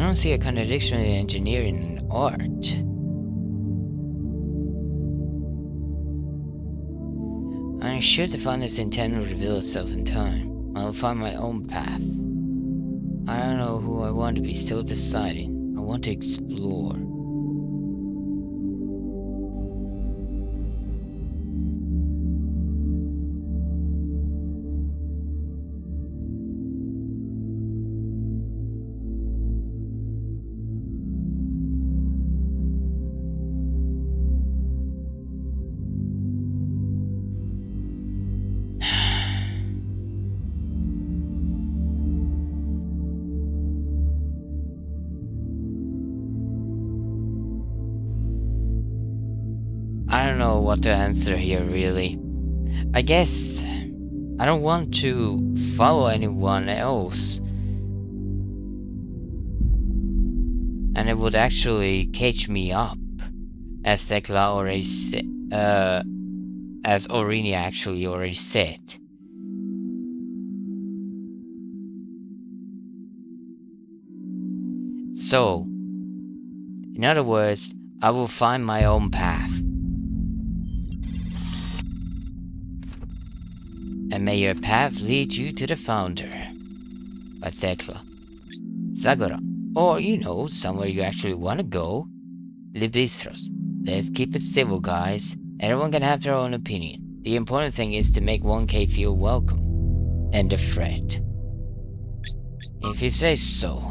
don't see a contradiction in engineering and art. I'm sure the Founder's intent will reveal itself in time. I'll find my own path. I don't know who I want to be, still deciding. I want to explore. I don't know what to answer here, really. I guess I don't want to follow anyone else. And it would actually catch me up, as Tekla already said, as Orinia actually already said. So, in other words, I will find my own path. And may your path lead you to the Founder. By Tekla. Sagura. Or, you know, somewhere you actually want to go. Libistros. Let's keep it civil, guys. Everyone can have their own opinion. The important thing is to make 1K feel welcome. End of thread. If you say so.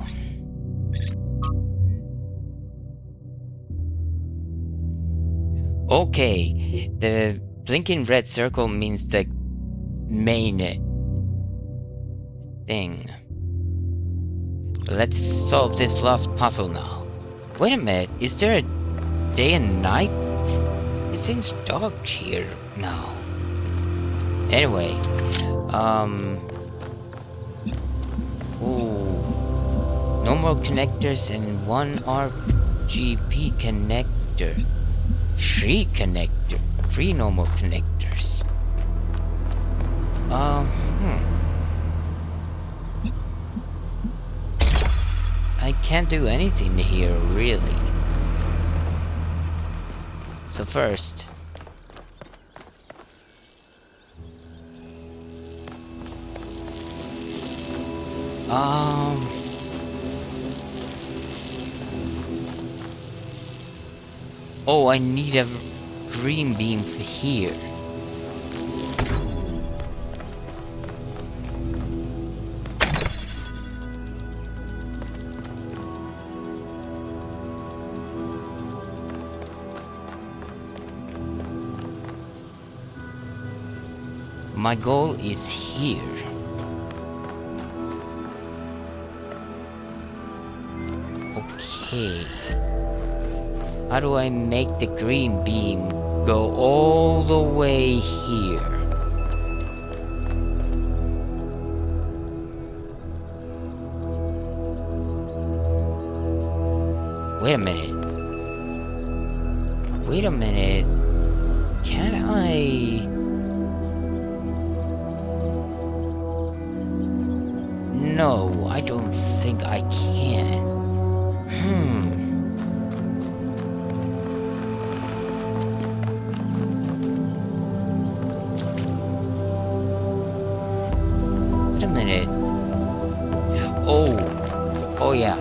Okay, the blinking red circle means the main thing. Let's solve this last puzzle now. Wait a minute, is there a day and night? It seems dark here now. Anyway, ooh. No more connectors and one RGB connector. Three normal connectors. I can't do anything here, really. So first... Oh, I need a green beam for here. My goal is here. Okay. How do I make the green beam go all the way here? Wait a minute. Wait a minute. Can I... No, I don't think I can. Wait a minute. Oh yeah.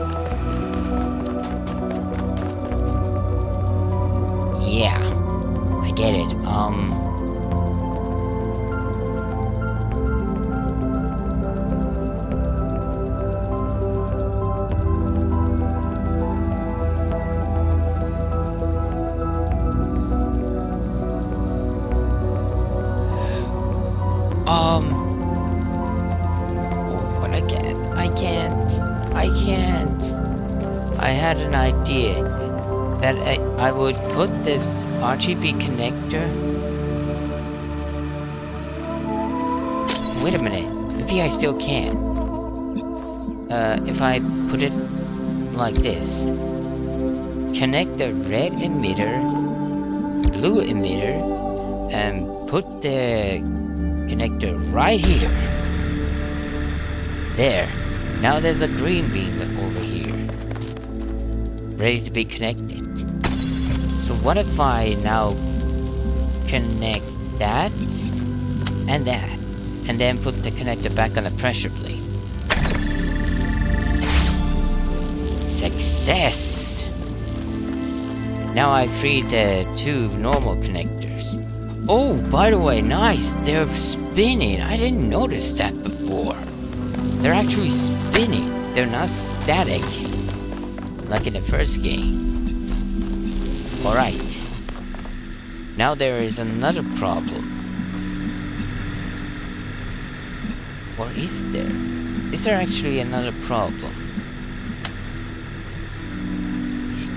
Yeah, I get it. Oh, but I can't. I had an idea that I would put this RGB connector. Wait a minute, maybe I still can. If I put it like this. Connect the red emitter, blue emitter, and put the connector right here. There. Now there's a green beam over here. ready to be connected. So what if I now connect that and that, and then put the connector back on the pressure plate? Success! Now I freed the 2 normal connectors. Oh, by the way, nice! They're spinning! I didn't notice that before. They're actually spinning. They're not static, like in the first game. Alright. Now there is another problem. Or is there? Is there actually another problem?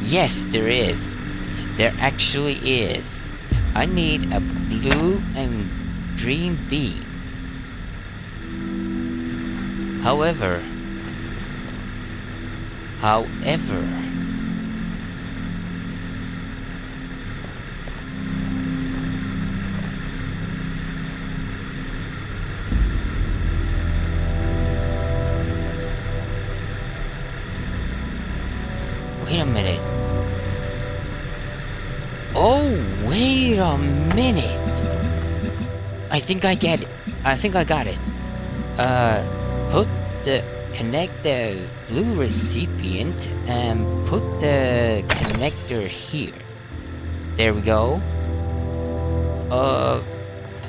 Yes, there is. There actually is. I need a blue and green beam. However, wait a minute. Oh, wait a minute. I think I get it. I think I got it. Connect the blue recipient and put the connector here. There we go.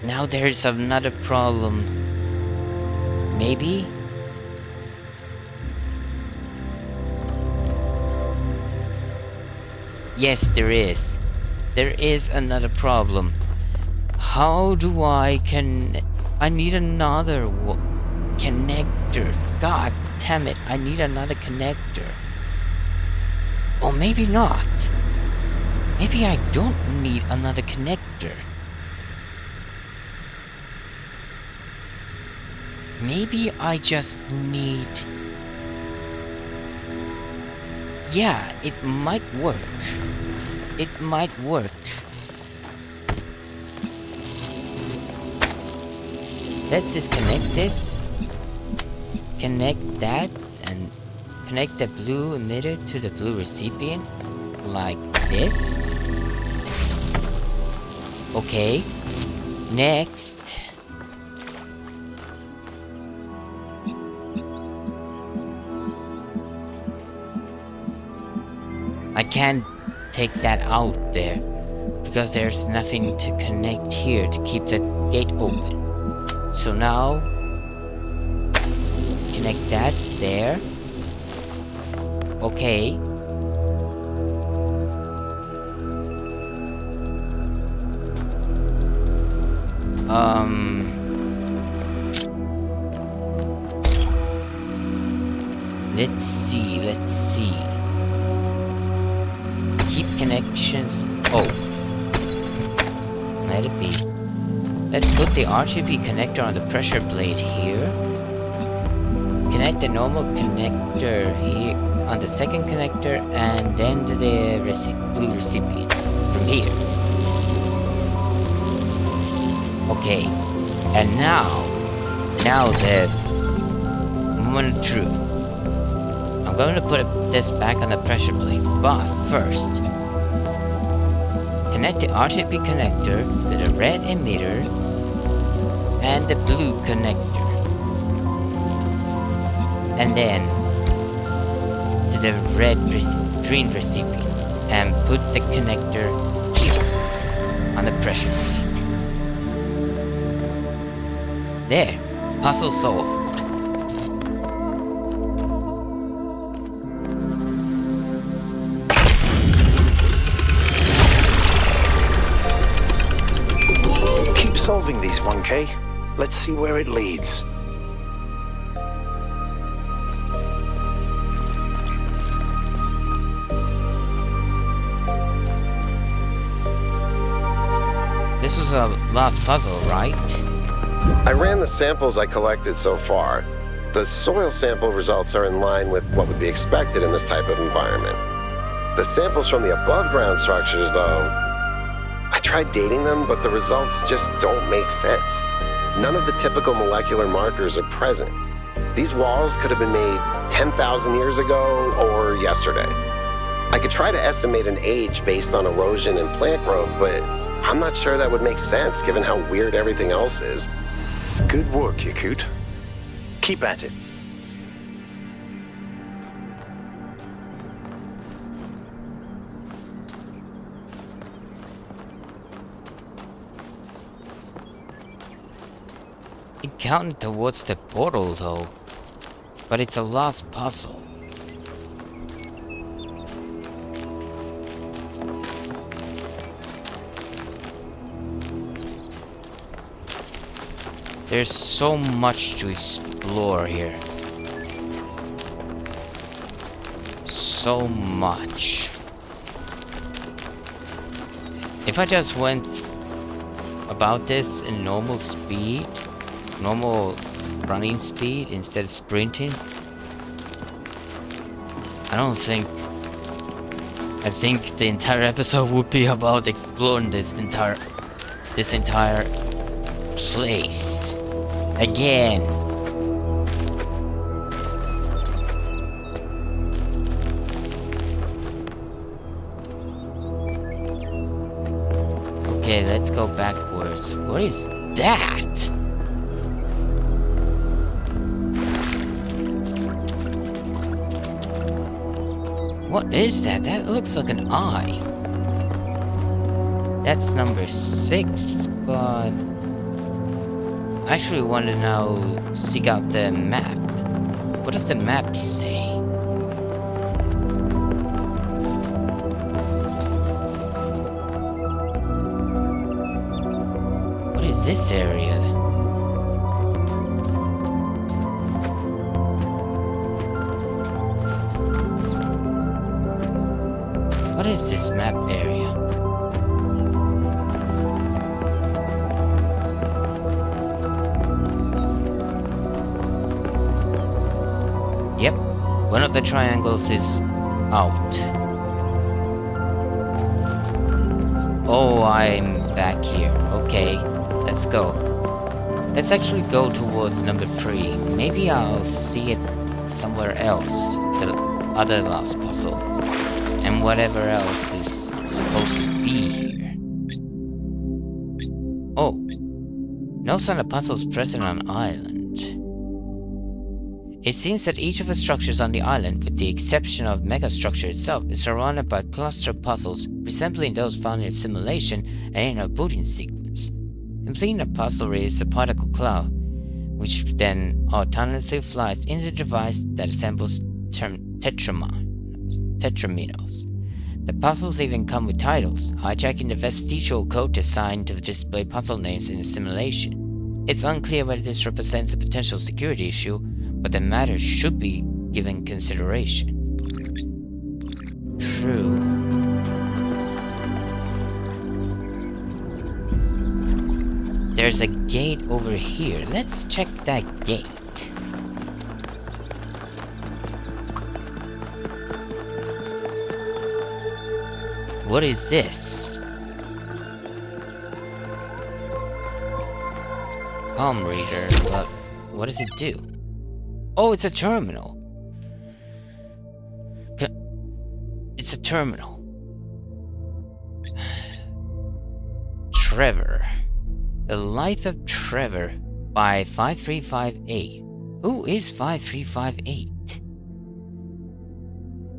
Now there's another problem. Maybe? Yes, there is. There is another problem. How do I I need another connector. God damn it, I need another connector. Or maybe not. Maybe I don't need another connector. Maybe I just need... Yeah, it might work. It might work. Let's disconnect this. Connect that and connect the blue emitter to the blue recipient like this. Okay. Next. I can't take that out there because there's nothing to connect here to keep the gate open. So now connect that there. Okay. Let's see. Keep connections. Oh. Let it be. Let's put the RGB connector on the pressure plate here. Connect the normal connector here on the second connector, and then the blue recipient from here. Okay, and now the moment of truth. I'm going to put this back on the pressure plate, but first, connect the RGB connector to the red emitter and the blue connector. And then to the green recipient and put the connector here on the pressure plate. There, puzzle solved. Keep solving these, 1K. Let's see where it leads. This was a last puzzle, right? I ran the samples I collected so far. The soil sample results are in line with what would be expected in this type of environment. The samples from the above-ground structures, though, I tried dating them, but the results just don't make sense. None of the typical molecular markers are present. These walls could have been made 10,000 years ago or yesterday. I could try to estimate an age based on erosion and plant growth, but I'm not sure that would make sense given how weird everything else is. Good work, Yakut. Keep at it. It counted towards the portal though, but it's a lost puzzle. There's so much to explore here. So much. If I just went about this in normal speed, normal running speed instead of sprinting, I think the entire episode would be about exploring this entire place again. Okay, let's go backwards. What is that? What is that? That looks like an eye. That's number 6, but I actually want to now seek out the map. What does the map say? What is this area? What is this map area? Yep, one of the triangles is out. Oh, I'm back here. Okay, let's go. Let's actually go towards number 3. Maybe I'll see it somewhere else. The other last puzzle. And whatever else is supposed to be here. Oh, no sign of puzzles present on island. It seems that each of the structures on the island, with the exception of megastructure itself, is surrounded by cluster puzzles resembling those found in a simulation and in a booting sequence. Completing a puzzle releases a particle cloud, which then autonomously flies into the device that assembles tetraminos. The puzzles even come with titles, hijacking the vestigial code designed to display puzzle names in a simulation. It's unclear whether this represents a potential security issue, but the matter should be given consideration. True. There's a gate over here. Let's check that gate. What is this? Palm reader, but what does it do? Oh, it's a terminal. It's a terminal. Trevor. The Life of Trevor by 5358. Who is 5358?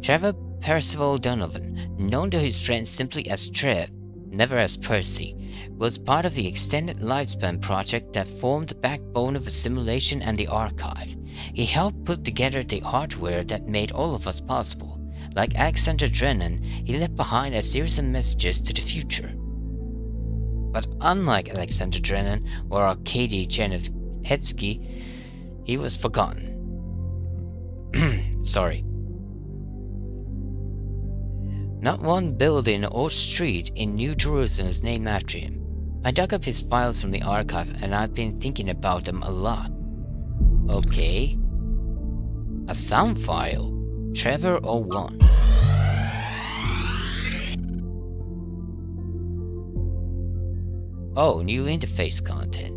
Trevor Percival Donovan, known to his friends simply as Trev, never as Percy, was part of the Extended Lifespan project that formed the backbone of the simulation and the archive. He helped put together the hardware that made all of us possible. Like Alexander Drennan, he left behind a series of messages to the future. But unlike Alexander Drennan or Arkady Chernyshevsky, he was forgotten. Sorry. Not one building or street in New Jerusalem is named after him. I dug up his files from the archive and I've been thinking about them a lot. Okay. A sound file. Trevor 01. Oh, new interface content.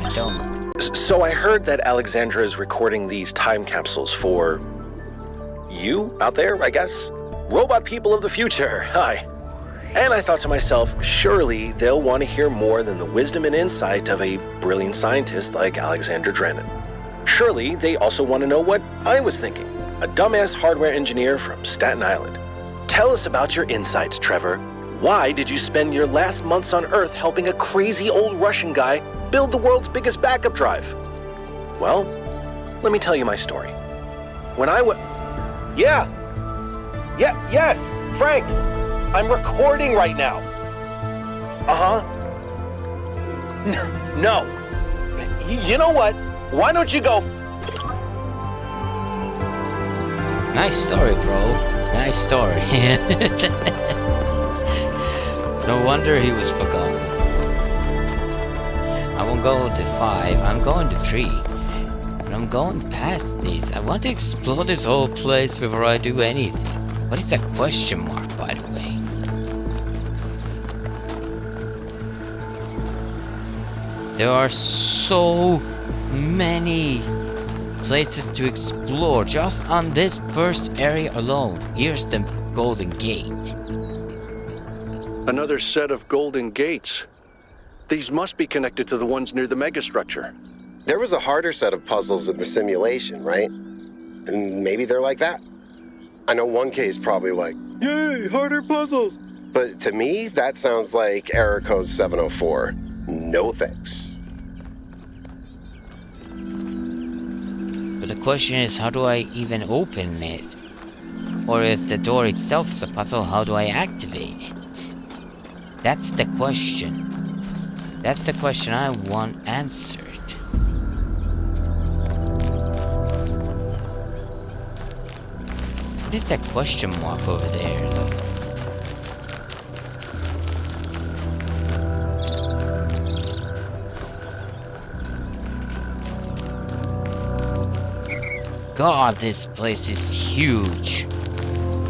I don't know. So I heard that Alexandra is recording these time capsules for you out there, I guess. Robot people of the future, hi. And I thought to myself, surely they'll want to hear more than the wisdom and insight of a brilliant scientist like Alexander Drennan. Surely they also want to know what I was thinking, a dumbass hardware engineer from Staten Island. Tell us about your insights, Trevor. Why did you spend your last months on Earth helping a crazy old Russian guy build the world's biggest backup drive? Well, let me tell you my story. When I was... Yes, Frank! I'm recording right now. No. You know what? Why don't you go... Nice story, bro. Nice story. No wonder he was forgotten. I won't go to 5, I'm going to 3. And I'm going past this. I want to explore this whole place before I do anything. What is that question mark, by the way? There are so many places to explore just on this first area alone. Here's the Golden Gate. Another set of golden gates. These must be connected to the ones near the megastructure. There was a harder set of puzzles in the simulation, right? And maybe they're like that. I know 1K is probably like, yay, harder puzzles. But to me, that sounds like error code 704. No thanks. But the question is, how do I even open it? Or if the door itself is a puzzle, how do I activate it? That's the question. That's the question I want answered. What is that question mark over there, though? God, this place is huge.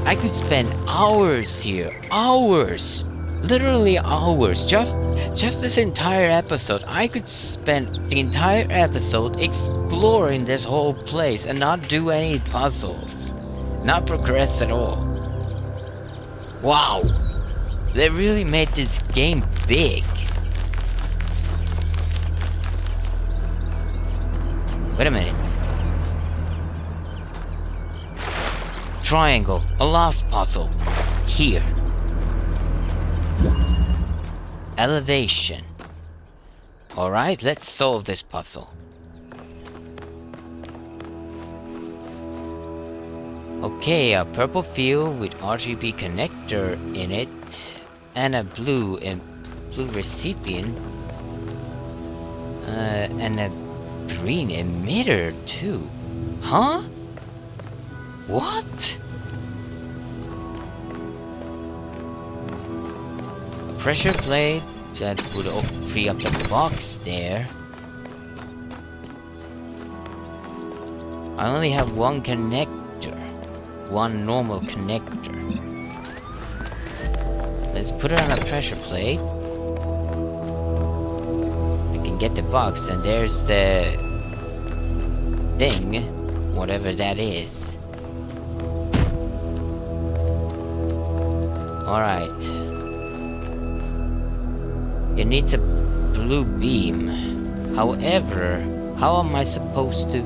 I could spend hours here. Hours! Literally hours. Just this entire episode. I could spend the entire episode exploring this whole place and not do any puzzles. Not progress at all. Wow! They really made this game big. Wait a minute. Triangle, a lost puzzle. Here. Elevation. Alright, let's solve this puzzle. Okay, a purple field with RGB connector in it and a blue recipient and a green emitter too. Huh? What? A pressure plate that would free up the box there. I only have one connector. One normal connector. Let's put it on a pressure plate. I can get the box, and there's the thing, whatever that is. Alright. It needs a blue beam. However, how am I supposed to...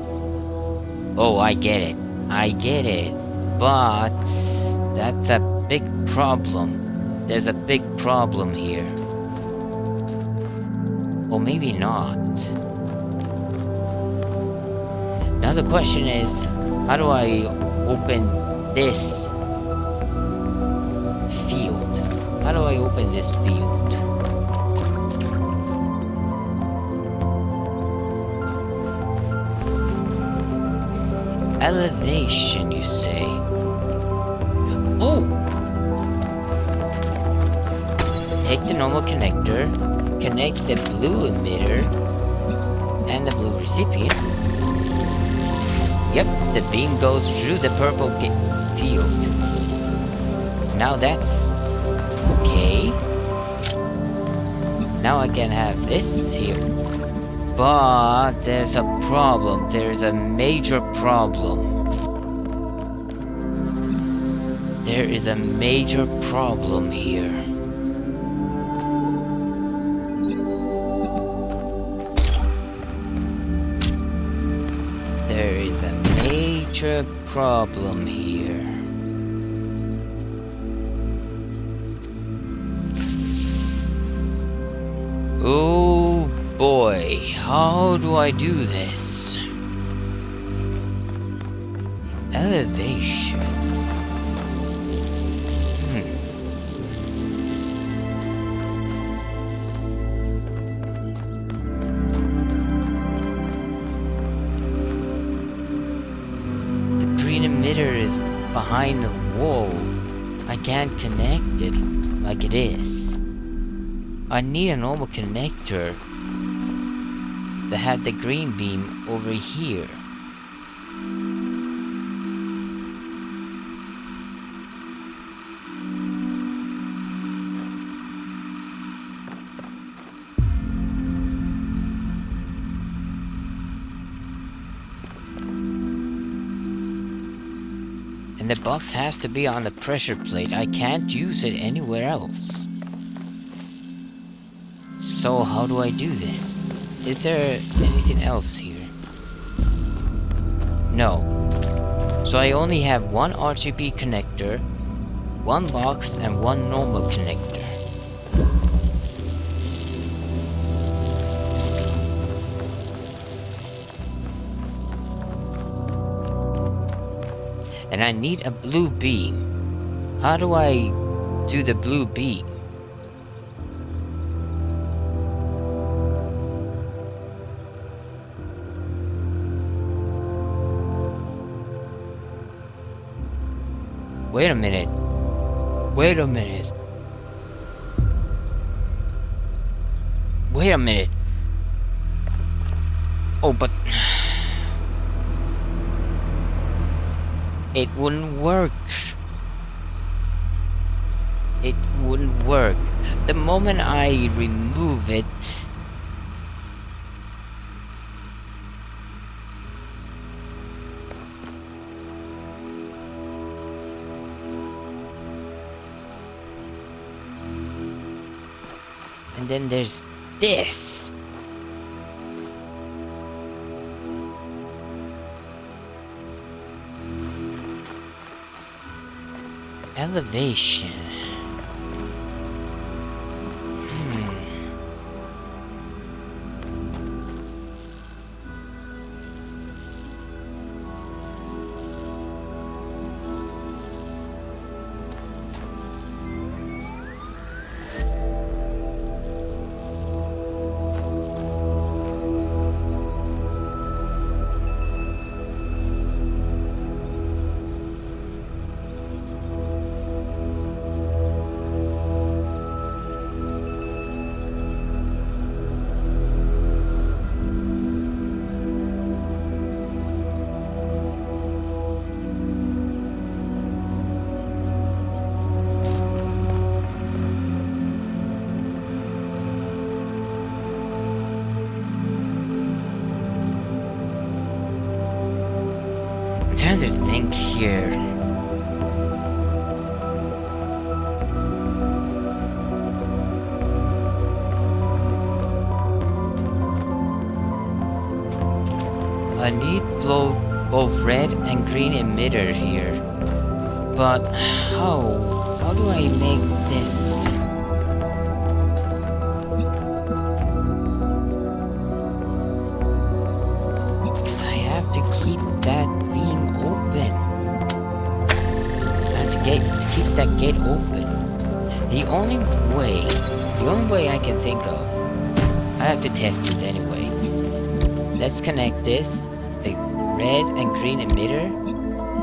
Oh, I get it. I get it. But that's a big problem. There's a big problem here. Or maybe not. Now the question is, how do I open this field? How do I open this field? Elevation, you say? Oh! Take the normal connector, connect the blue emitter and the blue recipient. Yep, the beam goes through the purple field. Now that's okay. Now I can have this here. But there's a problem. There's a major problem. There is a major problem here. There is a major problem here. Oh boy, how do I do this? Elevation. The green emitter is behind the wall. I can't connect it like it is. I need a normal connector that had the green beam over here. And the box has to be on the pressure plate. I can't use it anywhere else. So how do I do this? Is there anything else here? No. So I only have one RGB connector, one box, and one normal connector. And I need a blue beam. How do I do the blue beam? Wait a minute. Wait a minute. Wait a minute. Oh, but it wouldn't work. It wouldn't work. The moment I remove it, and then there's this. Elevation. I'm trying to think here. I need both red and green emitter here. But how do I make this? Because I have to keep that beam open. I have to keep that gate open. The only way I can think of, I have to test this anyway. Let's connect this, the red and green emitter,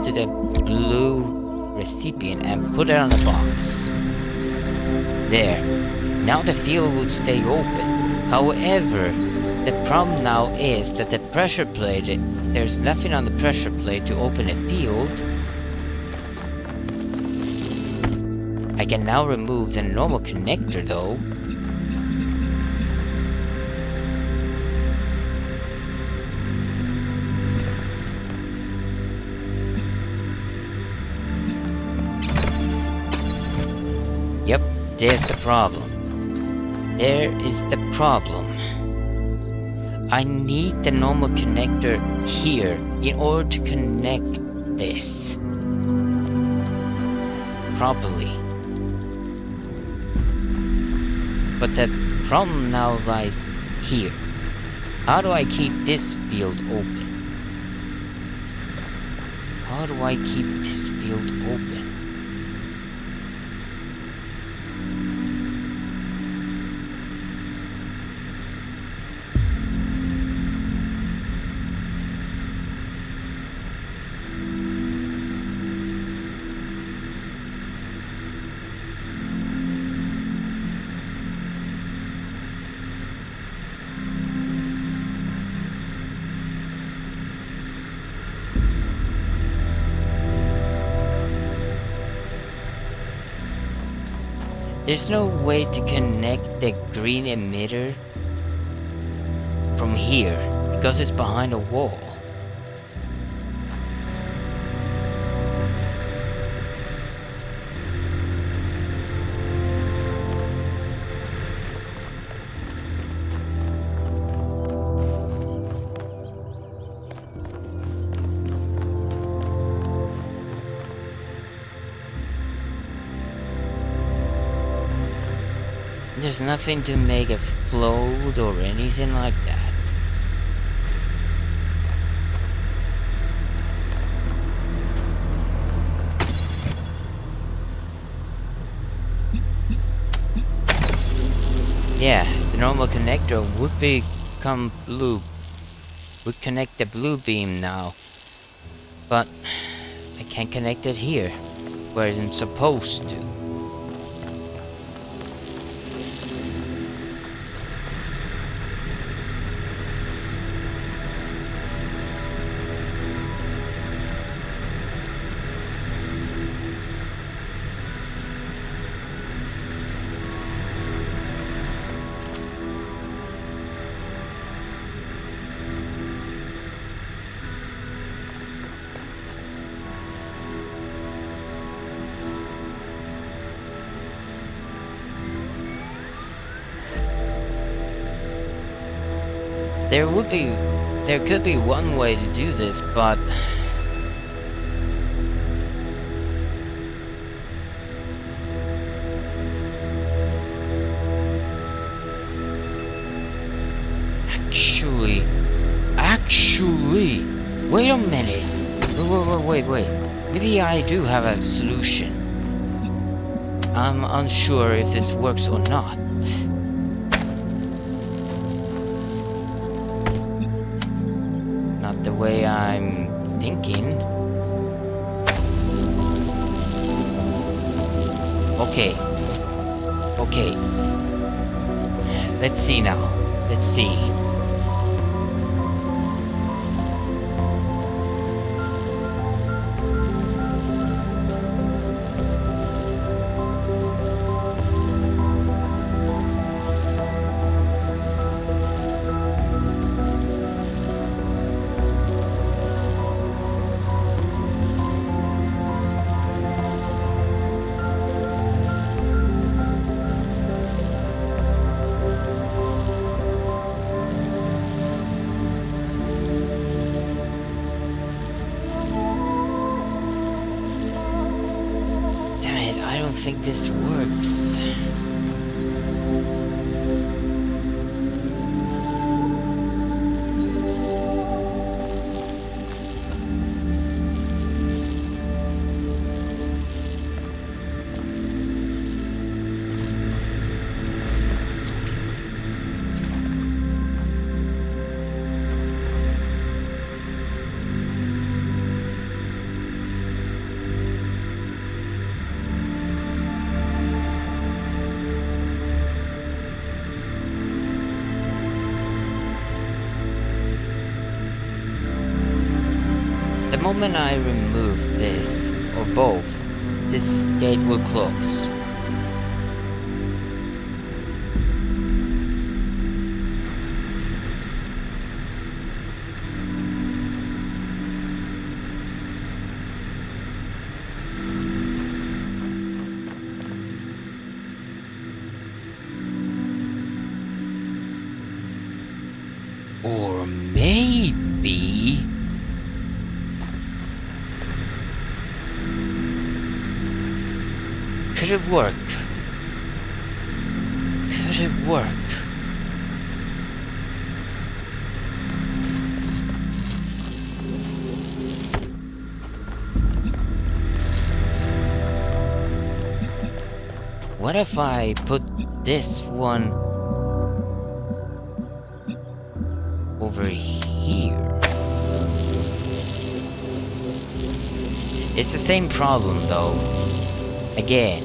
to the blue recipient and put it on the box. There. Now the field will stay open. However, the problem now is that the pressure plate, there's nothing on the pressure plate to open a field. I can now remove the normal connector though. There's the problem. There is the problem. I need the normal connector here in order to connect this properly. But the problem now lies here. How do I keep this field open? How do I keep this field open? There's no way to connect the green emitter from here because it's behind a wall. There's nothing to make it float or anything like that. Yeah, the normal connector would become blue. Would connect the blue beam now. But I can't connect it here, where I'm supposed to. There could be one way to do this, but actually, wait a minute. Wait. Maybe I do have a solution. I'm unsure if this works or not. Not the way I'm thinking. Okay. Let's see now. Let's see. I don't think this works. The moment I remove this, or both, this gate will close. Or maybe... Could it work? Could it work? What if I put this one over here? It's the same problem though. Again.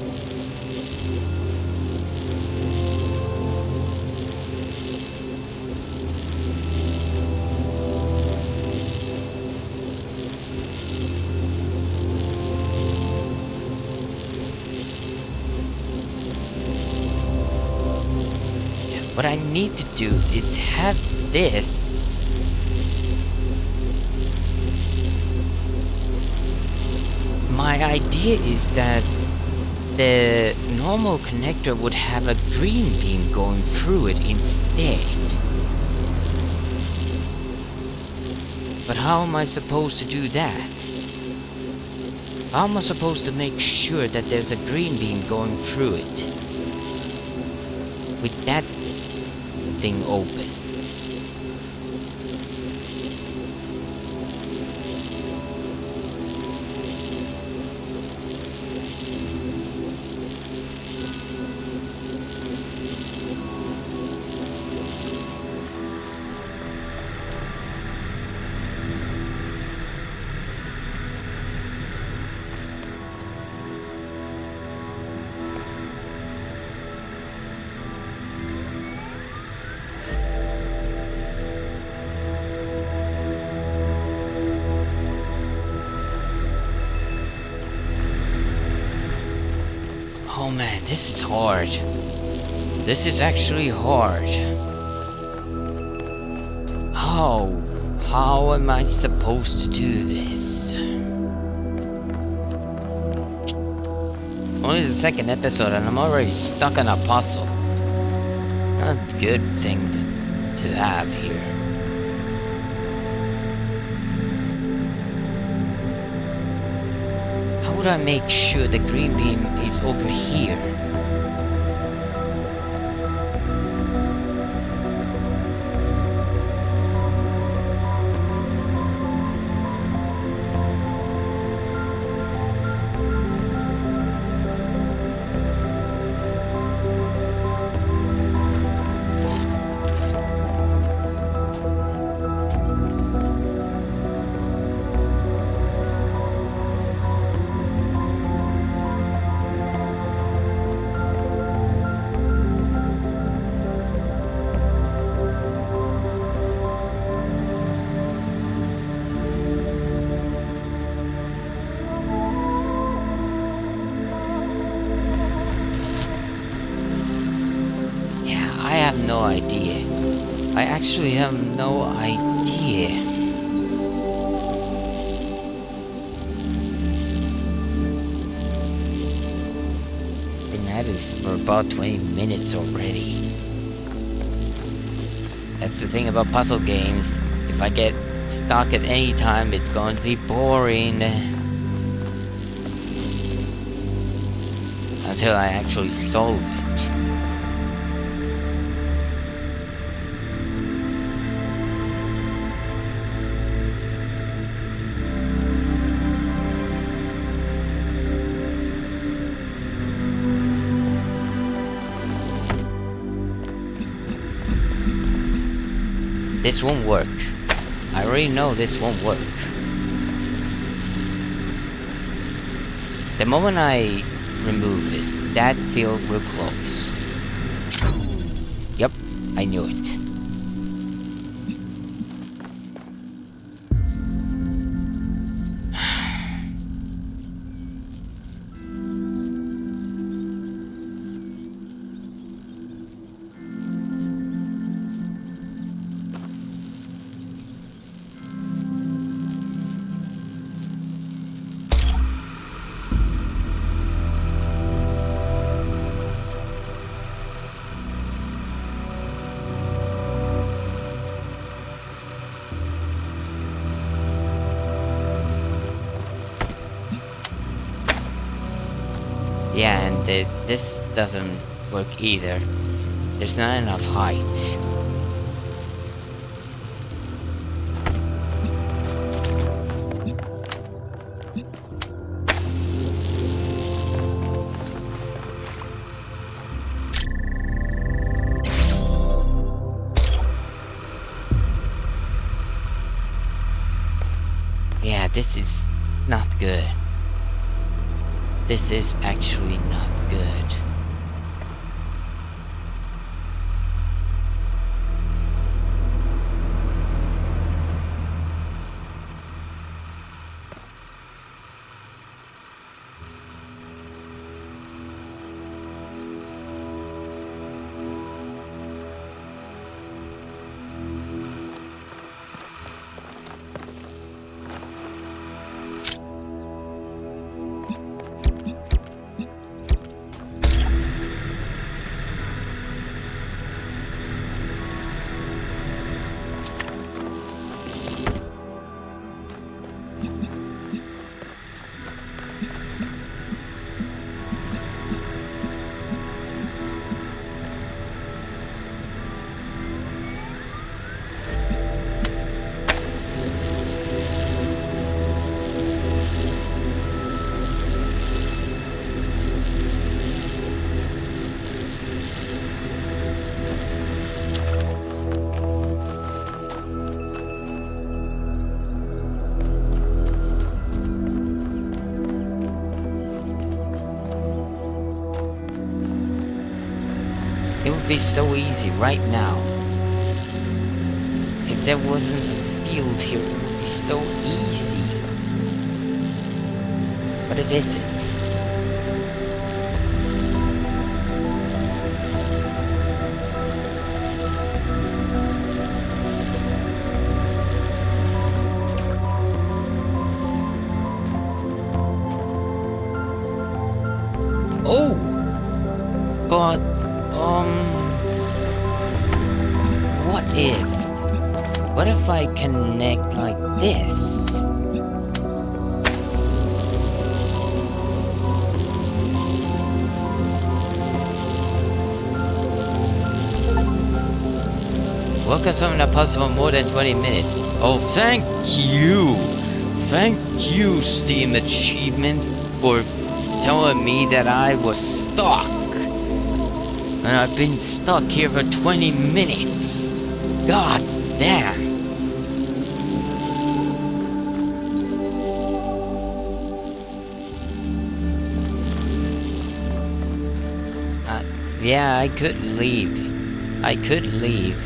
What I need to do is have this my idea is that the normal connector would have a green beam going through it instead. But how am I supposed to do that? How am I supposed to make sure that there's a green beam going through it with that thing open? Oh man, this is hard. This is actually hard. How am I supposed to do this? Only the second episode and I'm already stuck on a puzzle. Not a good thing to have here. How would I make sure the green beam is over here? I have no idea. I actually have no idea. And that is for about 20 minutes already. That's the thing about puzzle games. If I get stuck at any time, it's going to be boring. Until I actually solve it. This won't work. I already know this won't work. The moment I remove this, that field will close. Yep, I knew it. this doesn't work either. There's not enough height. Yeah, this is not good. This is actually not good. It would be so easy right now. If there wasn't a field here, it would be so easy. But it isn't. Oh! But what if I connect like this? Work on something that puzzle for more than 20 minutes. Oh, thank you! Thank you, Steam Achievement, for telling me that I was stuck. And I've been stuck here for 20 minutes. God damn. Yeah, I could leave. I could leave.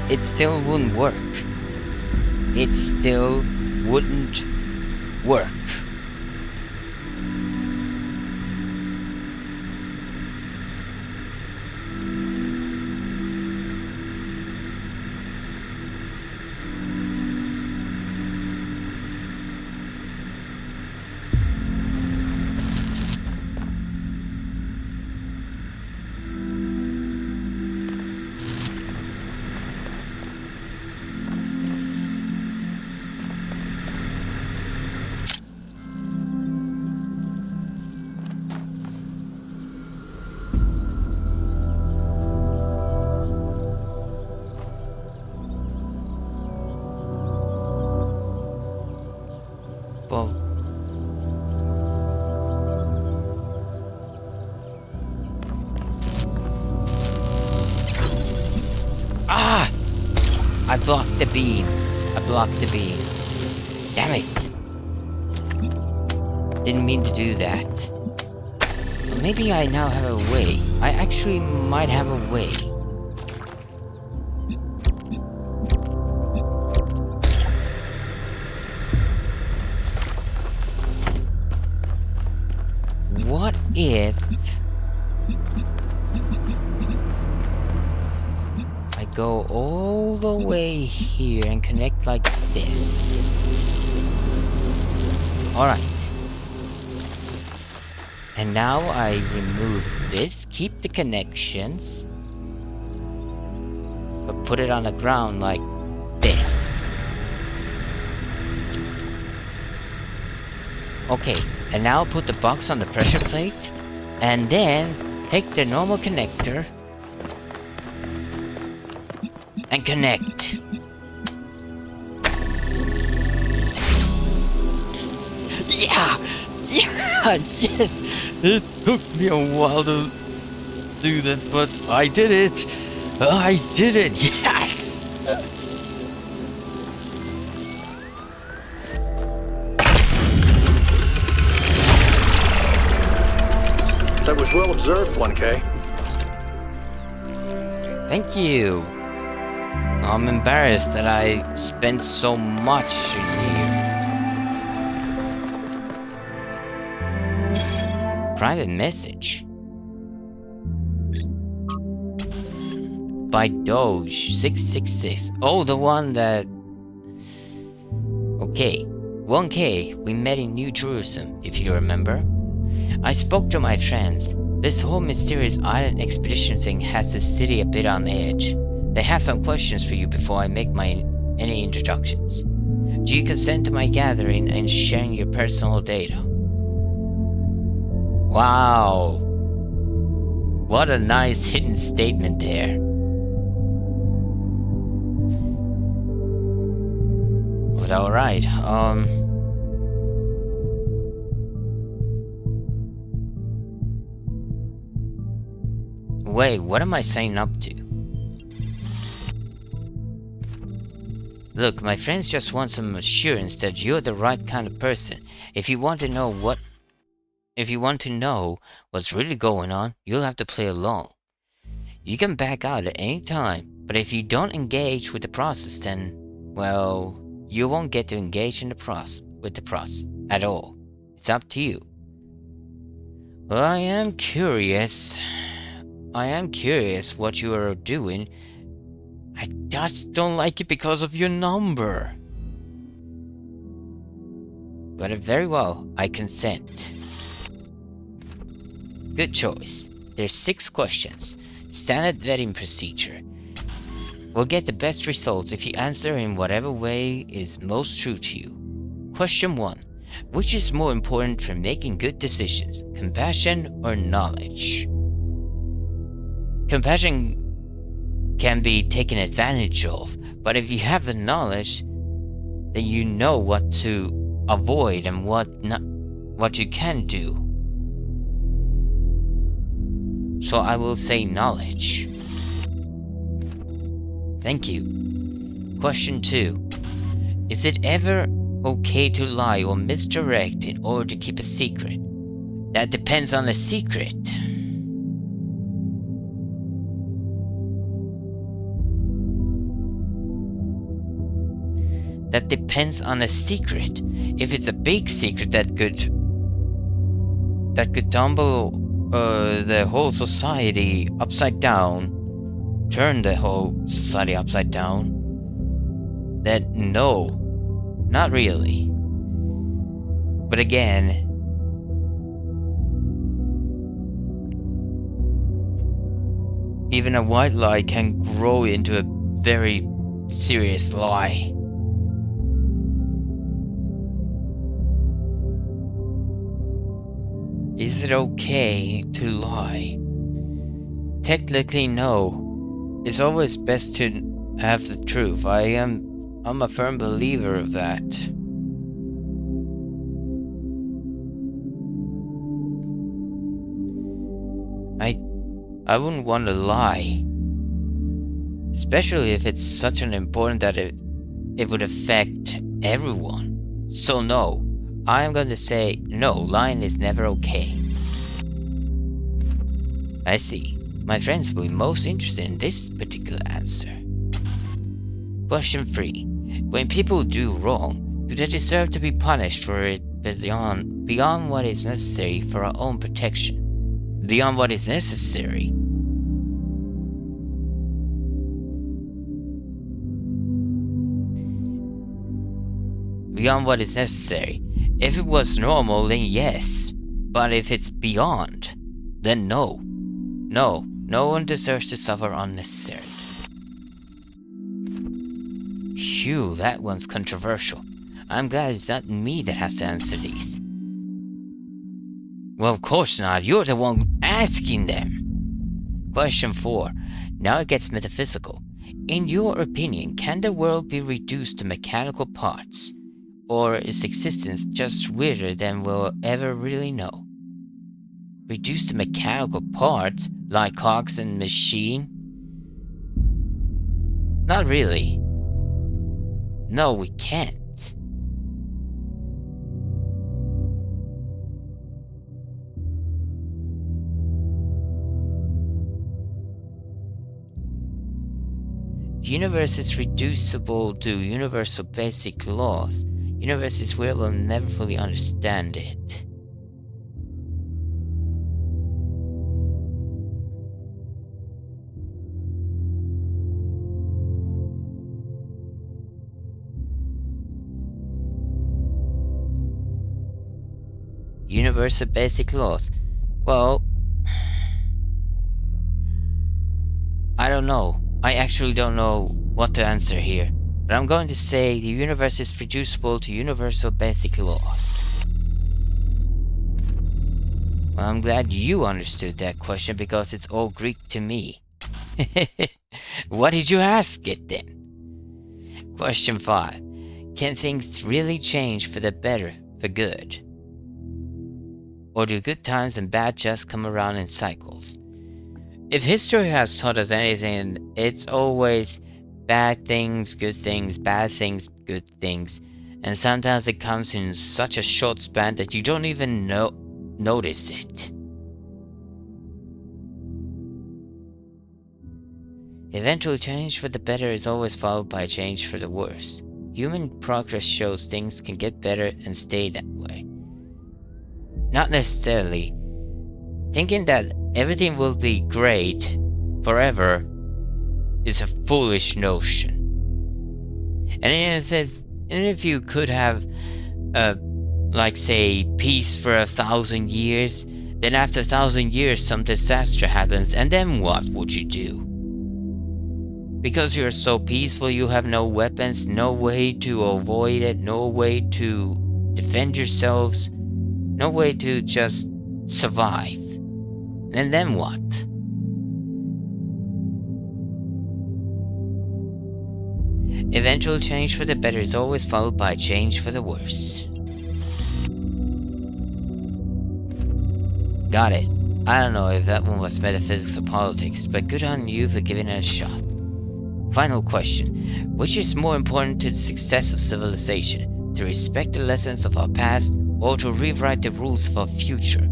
It still wouldn't work. It still wouldn't work. Well, ah! I blocked the beam. I blocked the beam. Damn it. Didn't mean to do that. Well, maybe I now have a way. I actually might have a way. What if here and connect like this. Alright. And now I remove this, keep the connections, but put it on the ground like this. Okay, and now put the box on the pressure plate, and then take the normal connector and connect. Yeah! Yeah! Yes! It took me a while to do that, but I did it! I did it! Yes! That was well observed, 1K. Thank you. I'm embarrassed that I spent so much in here. Private message. By Doge 666. Oh, the one that... Okay. 1K, we met in New Jerusalem, if you remember. I spoke to my friends. This whole mysterious island expedition thing has the city a bit on edge. They have some questions for you before I make any introductions. Do you consent to my gathering and sharing your personal data? Wow. What a nice hidden statement there. But alright, wait, what am I signing up to? Look, my friends just want some assurance that you're the right kind of person. If you want to know what's really going on, you'll have to play along. You can back out at any time, but if you don't engage with the process, then, well, you won't get to engage in the process at all. It's up to you. Well, I am curious what you are doing. I just don't like it because of your number. But very well, I consent. Good choice. There's 6 questions. Standard vetting procedure. We'll get the best results if you answer in whatever way is most true to you. Question 1. Which is more important for making good decisions, compassion or knowledge? Compassion can be taken advantage of, but if you have the knowledge, then you know what to avoid and what you can do. So I will say knowledge. Thank you. Question 2. Is it ever okay to lie or misdirect in order to keep a secret? That depends on the secret. That depends on a secret. If it's a big secret that could tumble the whole society upside down, turn the whole society upside down, then no, not really. But again, even a white lie can grow into a very serious lie. Is it okay to lie? Technically, no. It's always best to have the truth. I'm a firm believer of that. I wouldn't want to lie. Especially if it's such an important that it would affect everyone. So no. I'm going to say no, lying is never okay. I see. My friends will be most interested in this particular answer. Question 3. When people do wrong, do they deserve to be punished for it beyond what is necessary for our own protection? Beyond what is necessary? Beyond what is necessary. If it was normal, then yes. But if it's beyond, then no. No, no one deserves to suffer unnecessarily. Phew, that one's controversial. I'm glad it's not me that has to answer these. Well, of course not. You're the one asking them. Question 4. Now it gets metaphysical. In your opinion, can the world be reduced to mechanical parts? Or is existence just weirder than we'll ever really know? Reduced to mechanical parts, like cogs and machine? Not really. No, we can't. The universe is reducible to universal basic laws. Universe is where we'll never fully understand it. Universal basic laws. Well, I don't know. I actually don't know what to answer here. But I'm going to say the universe is reducible to universal basic laws. Well, I'm glad you understood that question because it's all Greek to me. What did you ask it then? Question 5. Can things really change for the better, for good? Or do good times and bad just come around in cycles? If history has taught us anything, it's always bad things, good things, bad things, good things. And sometimes it comes in such a short span that you don't even notice it. Eventual change for the better is always followed by change for the worse. Human progress shows things can get better and stay that way. Not necessarily. Thinking that everything will be great forever is a foolish notion. And if you could have, like say, peace for 1,000 years, then after 1,000 years some disaster happens, and then what would you do? Because you're so peaceful, you have no weapons, no way to avoid it, no way to defend yourselves, no way to just survive. And then what? Eventual change for the better is always followed by change for the worse. Got it. I don't know if that one was metaphysics or politics, but good on you for giving it a shot. Final question. Which is more important to the success of civilization? To respect the lessons of our past, or to rewrite the rules of our future?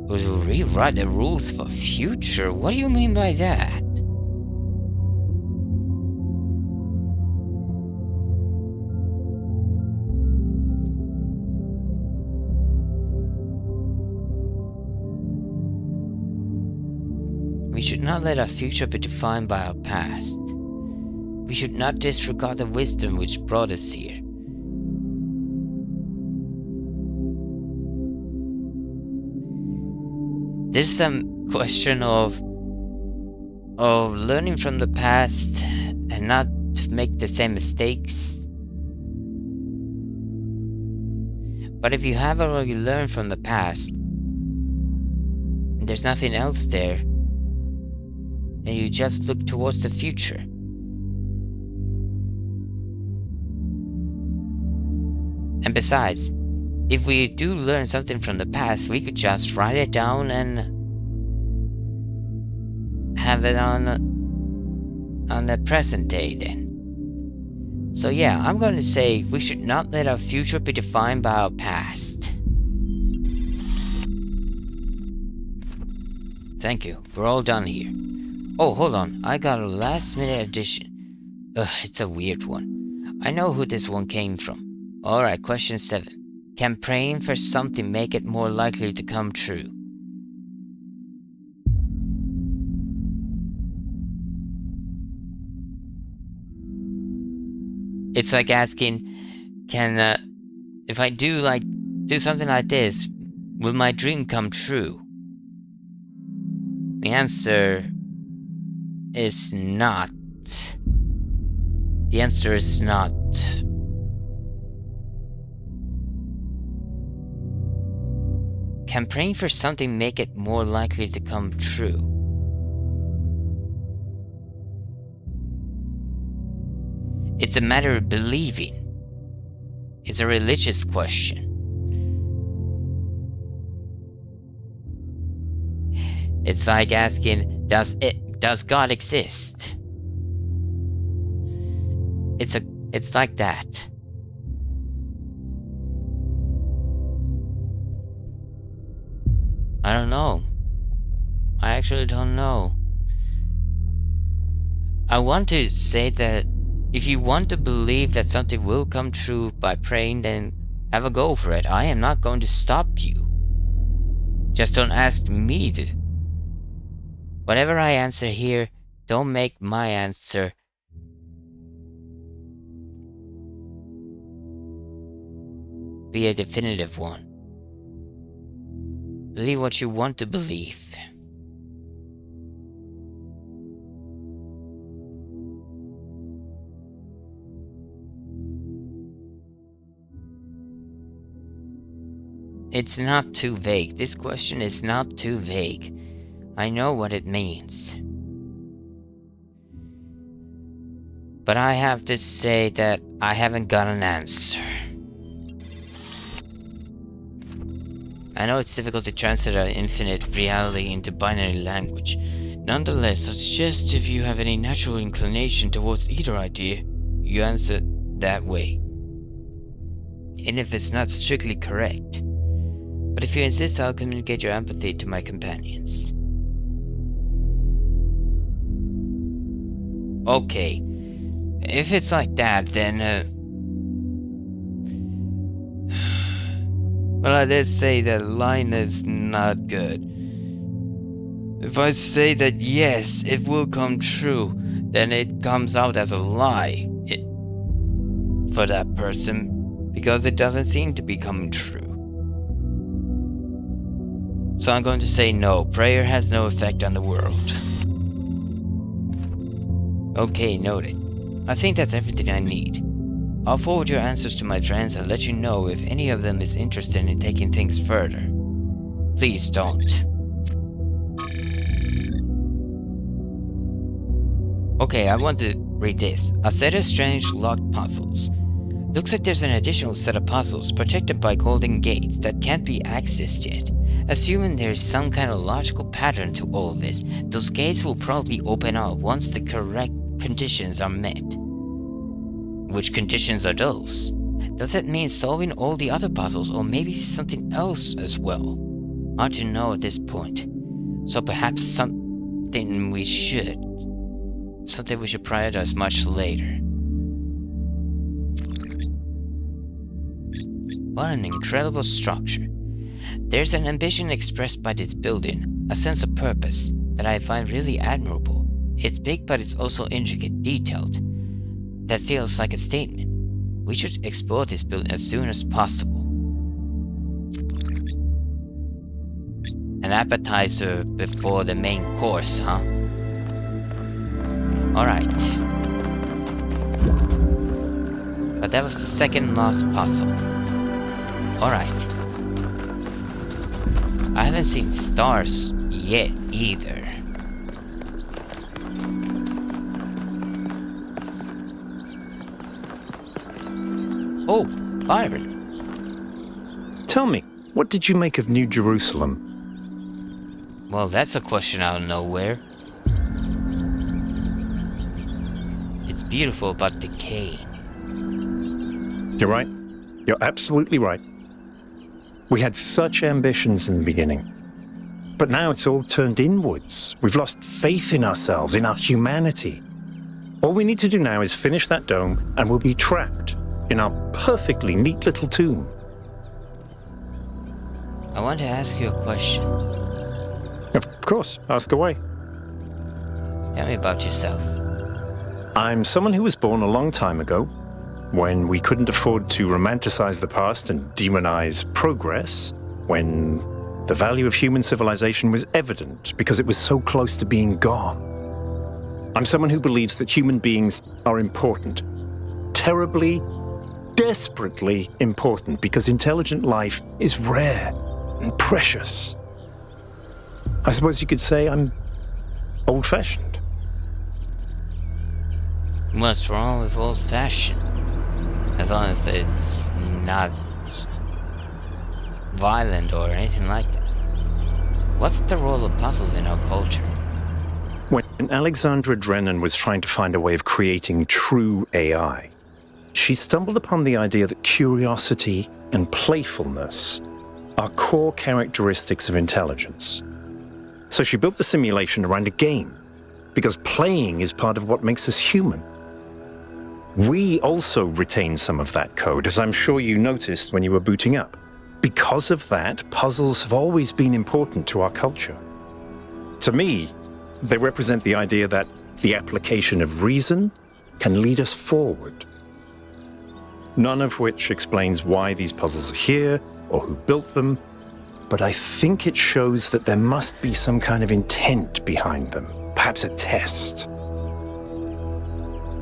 Or to rewrite the rules of our future? What do you mean by that? We should not let our future be defined by our past. We should not disregard the wisdom which brought us here. This is some question of learning from the past and not to make the same mistakes. But if you have already learned from the past, and there's nothing else there, then you just look towards the future. And besides, if we do learn something from the past, we could just write it down and have it on the present day then. So yeah, I'm going to say we should not let our future be defined by our past. Thank you, we're all done here. Oh, hold on, I got a last minute addition. It's a weird one. I know who this one came from. Alright, question 7. Can praying for something make it more likely to come true? It's like asking, if I do something like this, will my dream come true? The answer is not. The answer is not. Can praying for something make it more likely to come true? It's a matter of believing. It's a religious question. It's like asking, does God exist? It's like that. I don't know. I actually don't know. I want to say that if you want to believe that something will come true by praying, then have a go for it. I am not going to stop you. Just don't ask me to. Whatever I answer here, don't make my answer be a definitive one. Believe what you want to believe. It's not too vague. This question is not too vague. I know what it means. But I have to say that I haven't got an answer. I know it's difficult to translate an infinite reality into binary language. Nonetheless, I suggest if you have any natural inclination towards either idea, you answer that way. And if it's not strictly correct. But if you insist, I'll communicate your empathy to my companions. Okay. If it's like that, then, well, I did say that line is not good. If I say that yes, it will come true, then it comes out as a lie for that person, because it doesn't seem to be coming true. So I'm going to say no, prayer has no effect on the world. Okay, noted. I think that's everything I need. I'll forward your answers to my friends and let you know if any of them is interested in taking things further. Please don't. Okay, I want to read this. A set of strange locked puzzles. Looks like there's an additional set of puzzles protected by golden gates that can't be accessed yet. Assuming there's some kind of logical pattern to all this, those gates will probably open up once the correct conditions are met. Which conditions are those? Does that mean solving all the other puzzles, or maybe something else as well? Hard to know at this point. So perhaps something we should prioritize much later. What an incredible structure. There's an ambition expressed by this building, a sense of purpose, that I find really admirable. It's big, but it's also intricate, detailed. That feels like a statement. We should explore this building as soon as possible. An appetizer before the main course, huh? Alright. But that was the second last puzzle. Alright. I haven't seen stars yet either. Oh, Byron. Tell me, what did you make of New Jerusalem? Well, that's a question out of nowhere. It's beautiful but decaying. You're right. You're absolutely right. We had such ambitions in the beginning. But now it's all turned inwards. We've lost faith in ourselves, in our humanity. All we need to do now is finish that dome, and we'll be trapped in our perfectly neat little tomb. I want to ask you a question. Of course, ask away. Tell me about yourself. I'm someone who was born a long time ago, when we couldn't afford to romanticize the past and demonize progress, when the value of human civilization was evident because it was so close to being gone. I'm someone who believes that human beings are important. Terribly, desperately important, because intelligent life is rare and precious. I suppose you could say I'm old-fashioned. What's wrong with old-fashioned? As long as it's not violent or anything like that. What's the role of puzzles in our culture? When Alexandra Drennan was trying to find a way of creating true AI, she stumbled upon the idea that curiosity and playfulness are core characteristics of intelligence. So she built the simulation around a game, because playing is part of what makes us human. We also retain some of that code, as I'm sure you noticed when you were booting up. Because of that, puzzles have always been important to our culture. To me, they represent the idea that the application of reason can lead us forward. None of which explains why these puzzles are here or who built them, but I think it shows that there must be some kind of intent behind them, perhaps a test.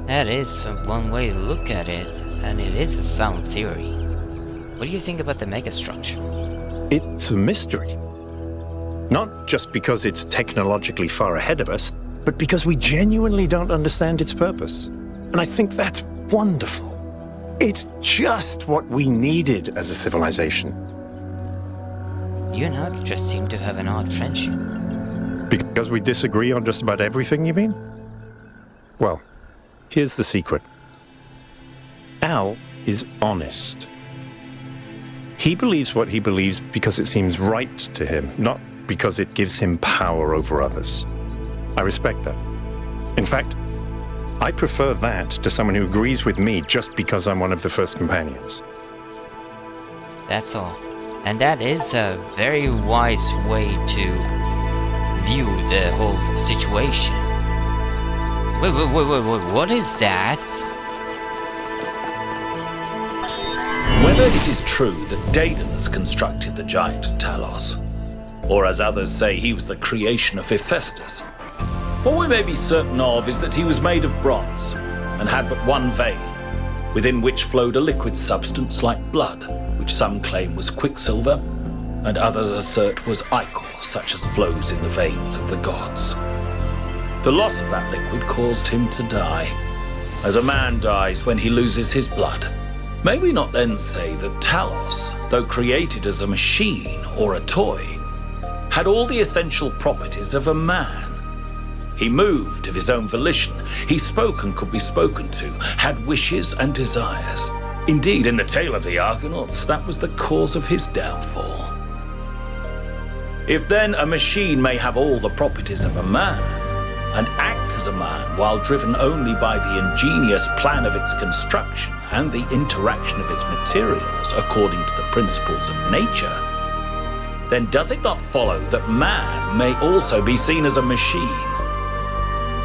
That is one way to look at it, and it is a sound theory. What do you think about the megastructure? It's a mystery. Not just because it's technologically far ahead of us, but because we genuinely don't understand its purpose. And I think that's wonderful. It's just what we needed as a civilization. You and Alex just seem to have an odd friendship. Because we disagree on just about everything, you mean? Well, here's the secret. Al is honest. He believes what he believes because it seems right to him, not because it gives him power over others. I respect that. In fact, I prefer that to someone who agrees with me just because I'm one of the first companions. That's all. And that is a very wise way to view the whole situation. Wait, what is that? Whether it is true that Daedalus constructed the giant Talos, or as others say he was the creation of Hephaestus, what we may be certain of is that he was made of bronze and had but one vein, within which flowed a liquid substance like blood, which some claim was quicksilver, and others assert was ichor, such as flows in the veins of the gods. The loss of that liquid caused him to die, as a man dies when he loses his blood. May we not then say that Talos, though created as a machine or a toy, had all the essential properties of a man? He moved of his own volition, he spoke and could be spoken to, had wishes and desires. Indeed, in the tale of the Argonauts, that was the cause of his downfall. If then a machine may have all the properties of a man, and act as a man while driven only by the ingenious plan of its construction and the interaction of its materials according to the principles of nature, then does it not follow that man may also be seen as a machine?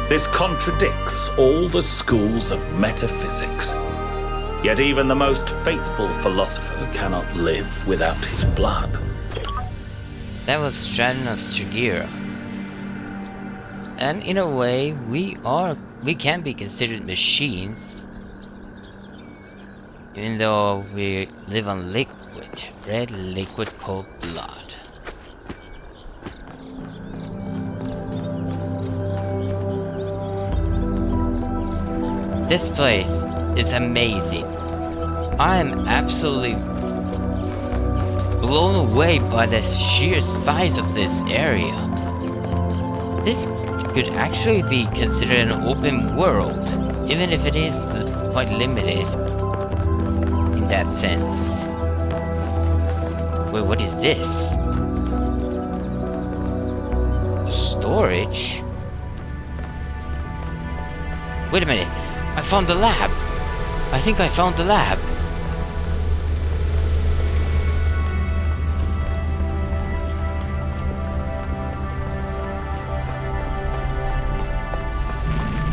This contradicts all the schools of metaphysics. Yet even the most faithful philosopher cannot live without his blood. That was Straton of Stygira. And in a way, we can be considered machines, even though we live on liquid, red liquid called blood. This place is amazing. I am absolutely blown away by the sheer size of this area. This could actually be considered an open world, even if it is quite limited in that sense. Wait, what is this? Storage? Wait a minute, I found the lab! I think I found the lab!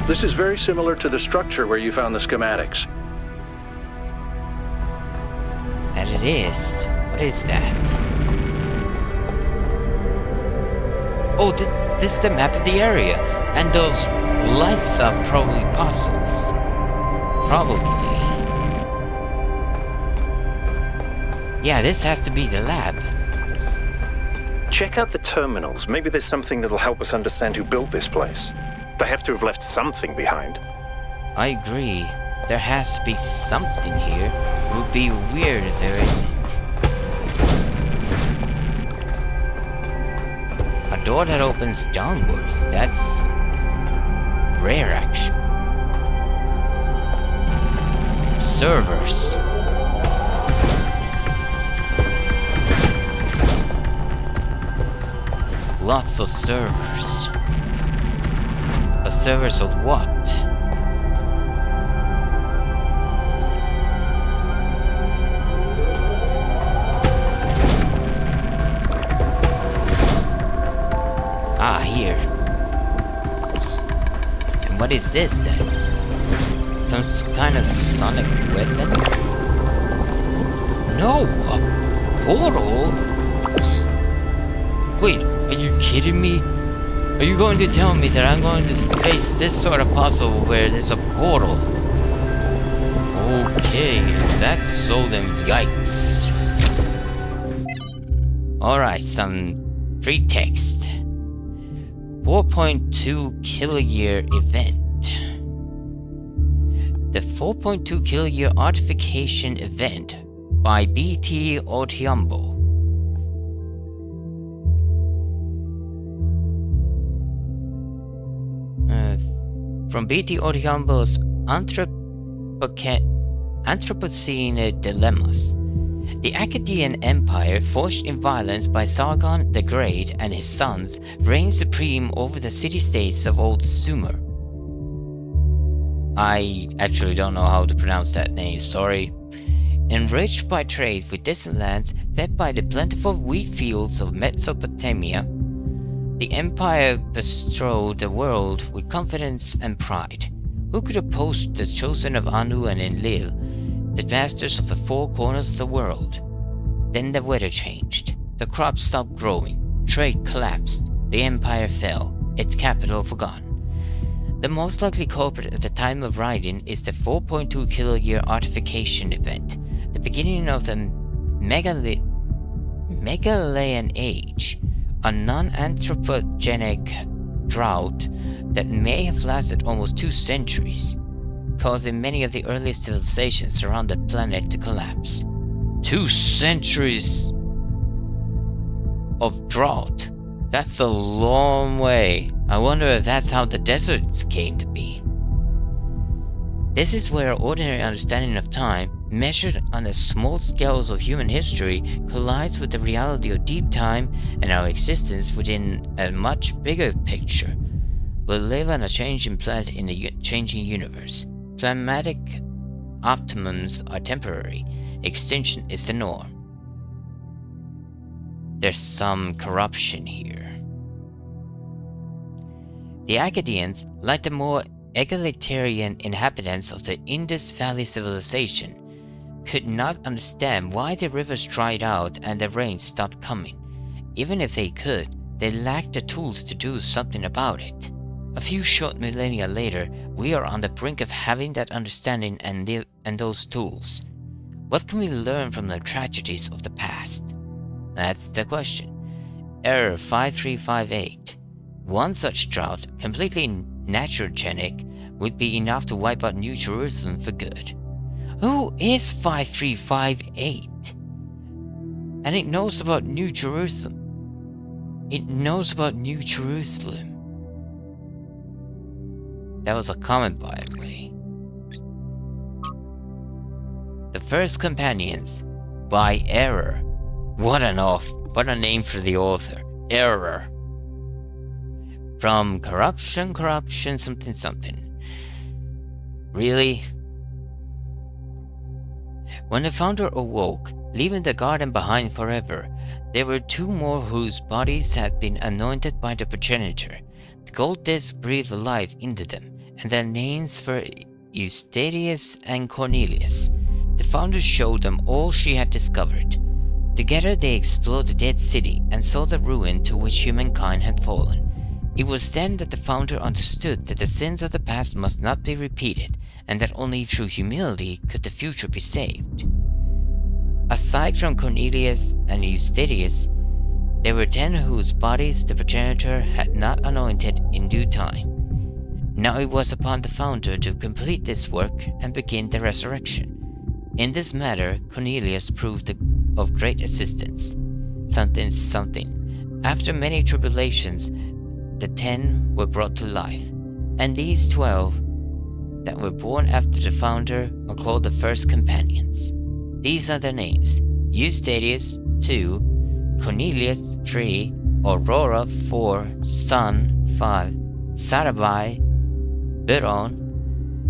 This is very similar to the structure where you found the schematics. it is. What is that? Oh, this is the map of the area. And those lights are probably puzzles. Probably. Yeah, this has to be the lab. Check out the terminals. Maybe there's something that'll help us understand who built this place. They have to have left something behind. I agree. There has to be something here. It would be weird if there isn't. A door that opens downwards. That's rare action. Servers. Lots of servers. But servers of what? Ah, here. And what is this then? Some kind of sonic weapon? No! A portal? Wait, are you kidding me? Are you going to tell me that I'm going to face this sort of puzzle where there's a portal? Okay, if that's so, then yikes. Alright, some free text. 4.2 kiloyear event. The 4.2 kiloyear artification event by BT Otiumbo. From BT Otiumbo's Anthropocene Dilemmas. The Akkadian Empire, forged in violence by Sargon the Great and his sons, reigned supreme over the city-states of Old Sumer. I actually don't know how to pronounce that name, sorry. Enriched by trade with distant lands, fed by the plentiful wheat fields of Mesopotamia, the empire bestrode the world with confidence and pride. Who could oppose the chosen of Anu and Enlil, the masters of the four corners of the world? Then the weather changed. The crops stopped growing. Trade collapsed. The empire fell. Its capital forgotten. The most likely culprit at the time of writing is the 4.2 kiloyear artification event, the beginning of the Megalayan Age, a non-anthropogenic drought that may have lasted almost 2 centuries, causing many of the earliest civilizations around the planet to collapse. 2 centuries of drought. That's a long way. I wonder if that's how the deserts came to be. This is where ordinary understanding of time, measured on the small scales of human history, collides with the reality of deep time and our existence within a much bigger picture. We live on a changing planet in a changing universe. Climatic optimums are temporary. Extinction is the norm. There's some corruption here. The Akkadians, like the more egalitarian inhabitants of the Indus Valley civilization, could not understand why the rivers dried out and the rain stopped coming. Even if they could, they lacked the tools to do something about it. A few short millennia later, we are on the brink of having that understanding and those tools. What can we learn from the tragedies of the past? That's the question. Error 5358. One such drought, completely naturogenic, would be enough to wipe out New Jerusalem for good. Who is 5358? And it knows about New Jerusalem. It knows about New Jerusalem. That was a comment, by the way. The First Companions by Error. What a name for the author. Error. From corruption, something. Really? When the founder awoke, leaving the garden behind forever, there were 2 more whose bodies had been anointed by the progenitor. The gold disc breathed life into them, and their names were Eustathius and Cornelius. The founder showed them all she had discovered. Together they explored the dead city and saw the ruin to which humankind had fallen. It was then that the founder understood that the sins of the past must not be repeated, and that only through humility could the future be saved. Aside from Cornelius and Eustathius, there were 10 whose bodies the progenitor had not anointed in due time. Now it was upon the founder to complete this work and begin the resurrection. In this matter, Cornelius proved of great assistance. After many tribulations, the 10 were brought to life, and these 12 that were born after the founder are called the first companions. These are their names: Eustathius 2, Cornelius 3, Aurora 4, Sun 5, Sarabai, Biron,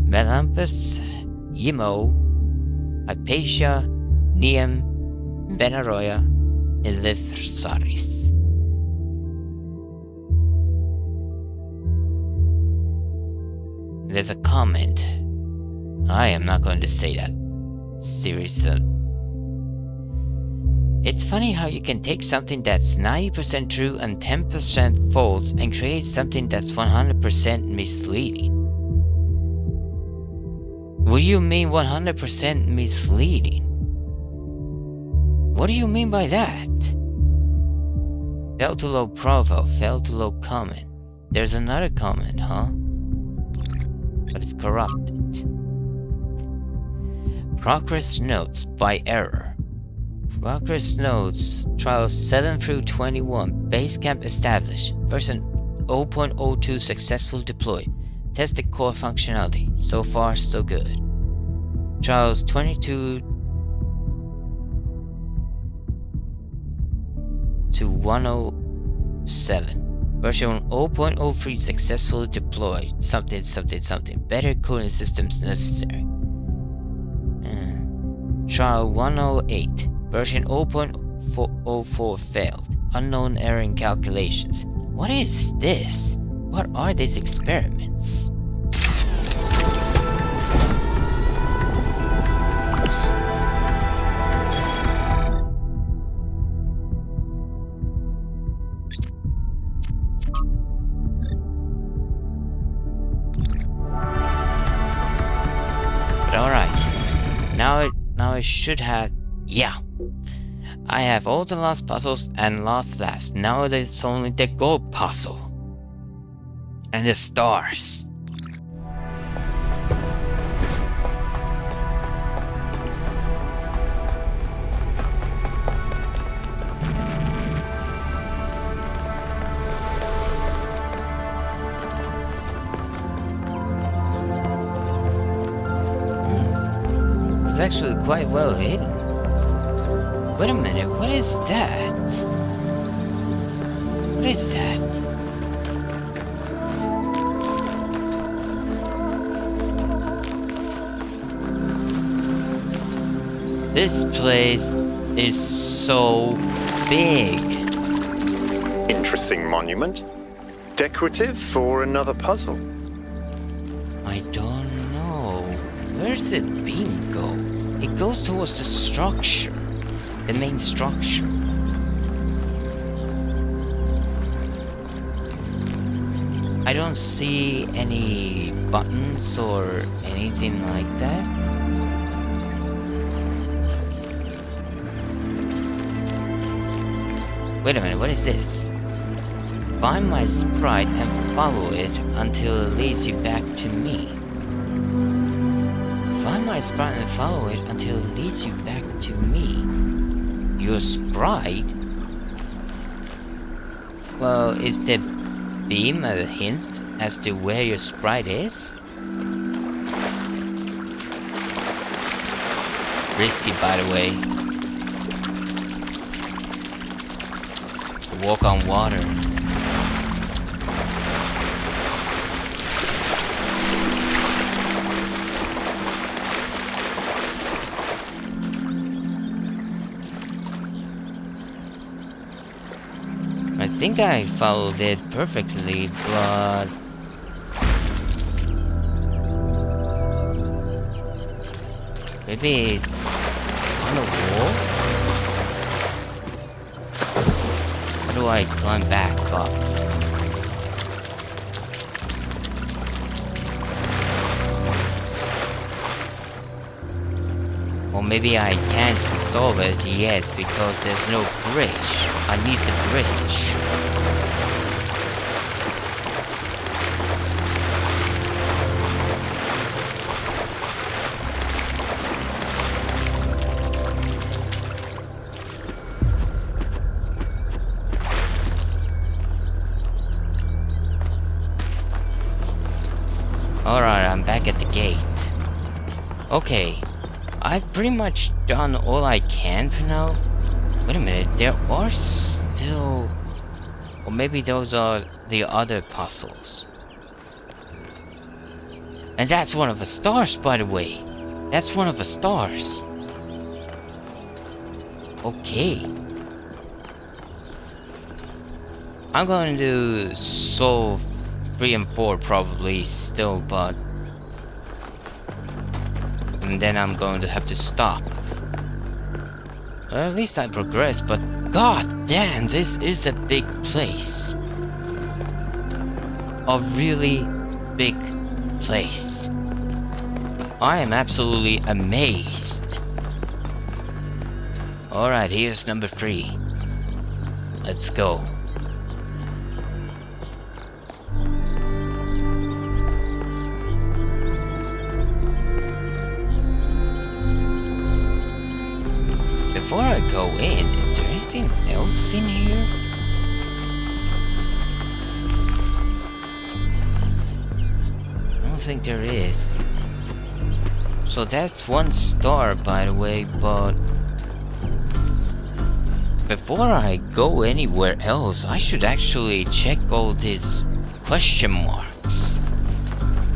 Melampus, Yimo, Hypatia, Neum, Benaroya, Elipsaris. There's a comment. I am not going to say that. Seriously. It's funny how you can take something that's 90% true and 10% false and create something that's 100% misleading. What do you mean 100% misleading? What do you mean by that? Fell to low profile, fell to low comment. There's another comment, huh? But it's corrupted. Progress notes by error. Progress notes, trials 7 through 21, base camp established, version 0.02 successful deployed, tested core functionality, so far so good. Trials 22 to 107, version 0.03 successfully deployed, something, better cooling systems necessary. Trial 108, version 0.04 failed, unknown error in calculations. What is this? What are these experiments? But alright, now I should have... Yeah! I have all the lost puzzles and lost laughs. Now there's only the gold puzzle. And the stars. It's actually quite well hidden. Wait a minute, what is that? What is that? This place is so big. Interesting monument. Decorative for another puzzle. I don't know. Where's the beam go? It goes towards the structure. The main structure. I don't see any buttons or anything like that. Wait a minute, what is this? Find my sprite and follow it until it leads you back to me. Find my sprite and follow it until it leads you back to me. Your sprite? Well, is the beam a hint as to where your sprite is? Risky, by the way. Walk on water. I think I followed it perfectly, but... Maybe it's on a wall? How do I climb back up? Or maybe I can't solve it yet because there's no bridge. I need the bridge. Alright, I'm back at the gate. Okay, I've pretty much done all I can for now. Wait a minute, there are still... Or maybe those are the other puzzles. And that's one of the stars, by the way. That's one of the stars. Okay. I'm going to solve 3 and 4 probably still, but... And then I'm going to have to stop. Or at least I progress, but god damn, this is a big place. A really big place. I am absolutely amazed. Alright, here's number 3. Let's go. Before I go in, is there anything else in here? I don't think there is. So that's 1 star, by the way, but... Before I go anywhere else, I should actually check all these question marks.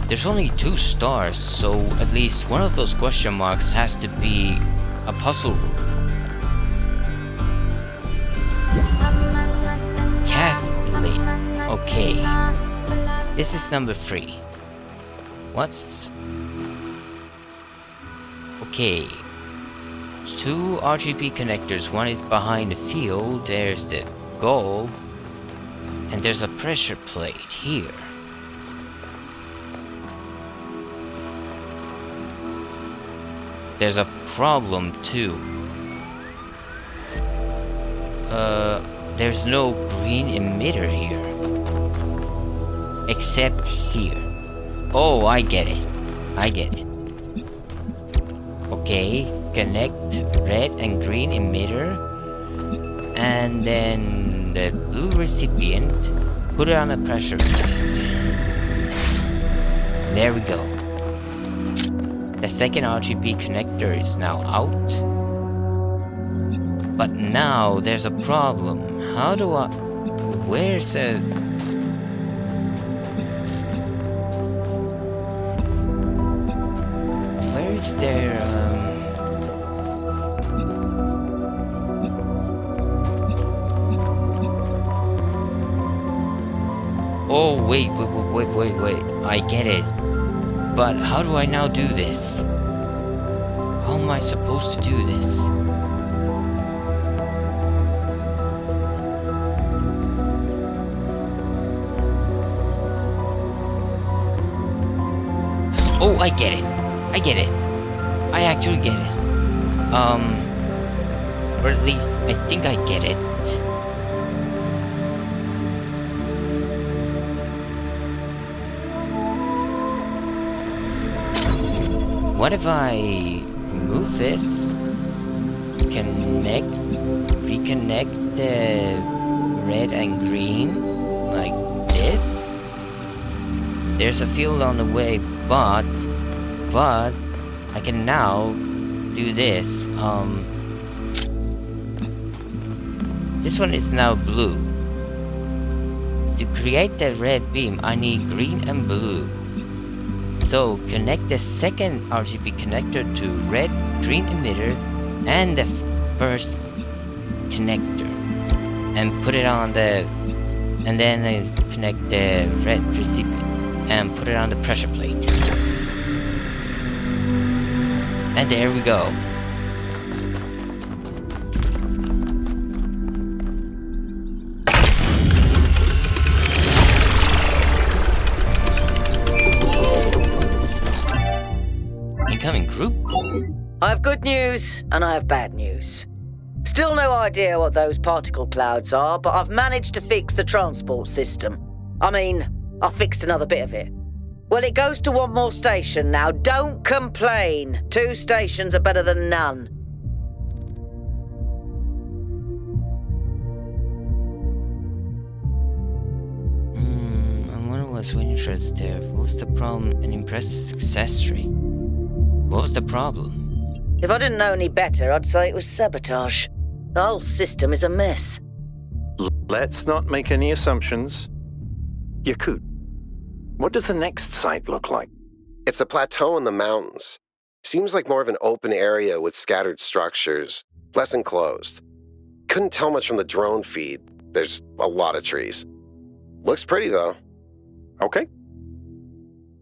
There's only 2 stars, so at least one of those question marks has to be a puzzle room. Castling. Okay. This is number 3. What's... Okay. 2 RGB connectors. One is behind the field. There's the goal. And there's a pressure plate here. There's a problem too. There's no green emitter here. Except here. Oh, I get it. I get it. Okay, connect red and green emitter. And then the blue recipient. Put it on a pressure plate. There we go. The second RGB connector is now out. But now there's a problem. How do I... Where's a... Where is there... Oh, wait. I get it. But how do I now do this? How am I supposed to do this? Oh, I get it. I get it. I actually get it. Or at least I think I get it. What if I move this? Reconnect the red and green like this? There's a field on the way, but I can now do this. This one is now blue. To create the red beam, I need green and blue. So connect the second RGB connector to red, green emitter and the first connector and put it on the, and then connect the red recipient and put it on the pressure plate. And there we go. Incoming group call. I have good news and I have bad news. Still no idea what those particle clouds are, but I've managed to fix the transport system. I mean, I fixed another bit of it. Well, it goes to one more station now. Don't complain. 2 stations are better than none. I wonder what's with interest there. What was the problem? An impressive success rate. What was the problem? If I didn't know any better, I'd say it was sabotage. The whole system is a mess. Let's not make any assumptions. Yakut, what does the next site look like? It's a plateau in the mountains. Seems like more of an open area with scattered structures, less enclosed. Couldn't tell much from the drone feed. There's a lot of trees. Looks pretty, though. Okay.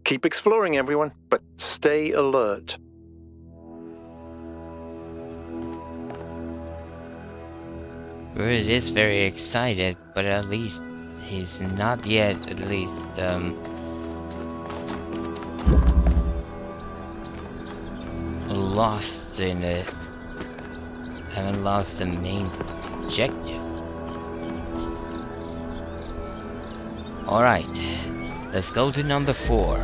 Keep exploring, everyone, but stay alert. Bird is very excited, but at least he's not yet, lost in it. Haven't lost the main objective. Alright, let's go to number 4.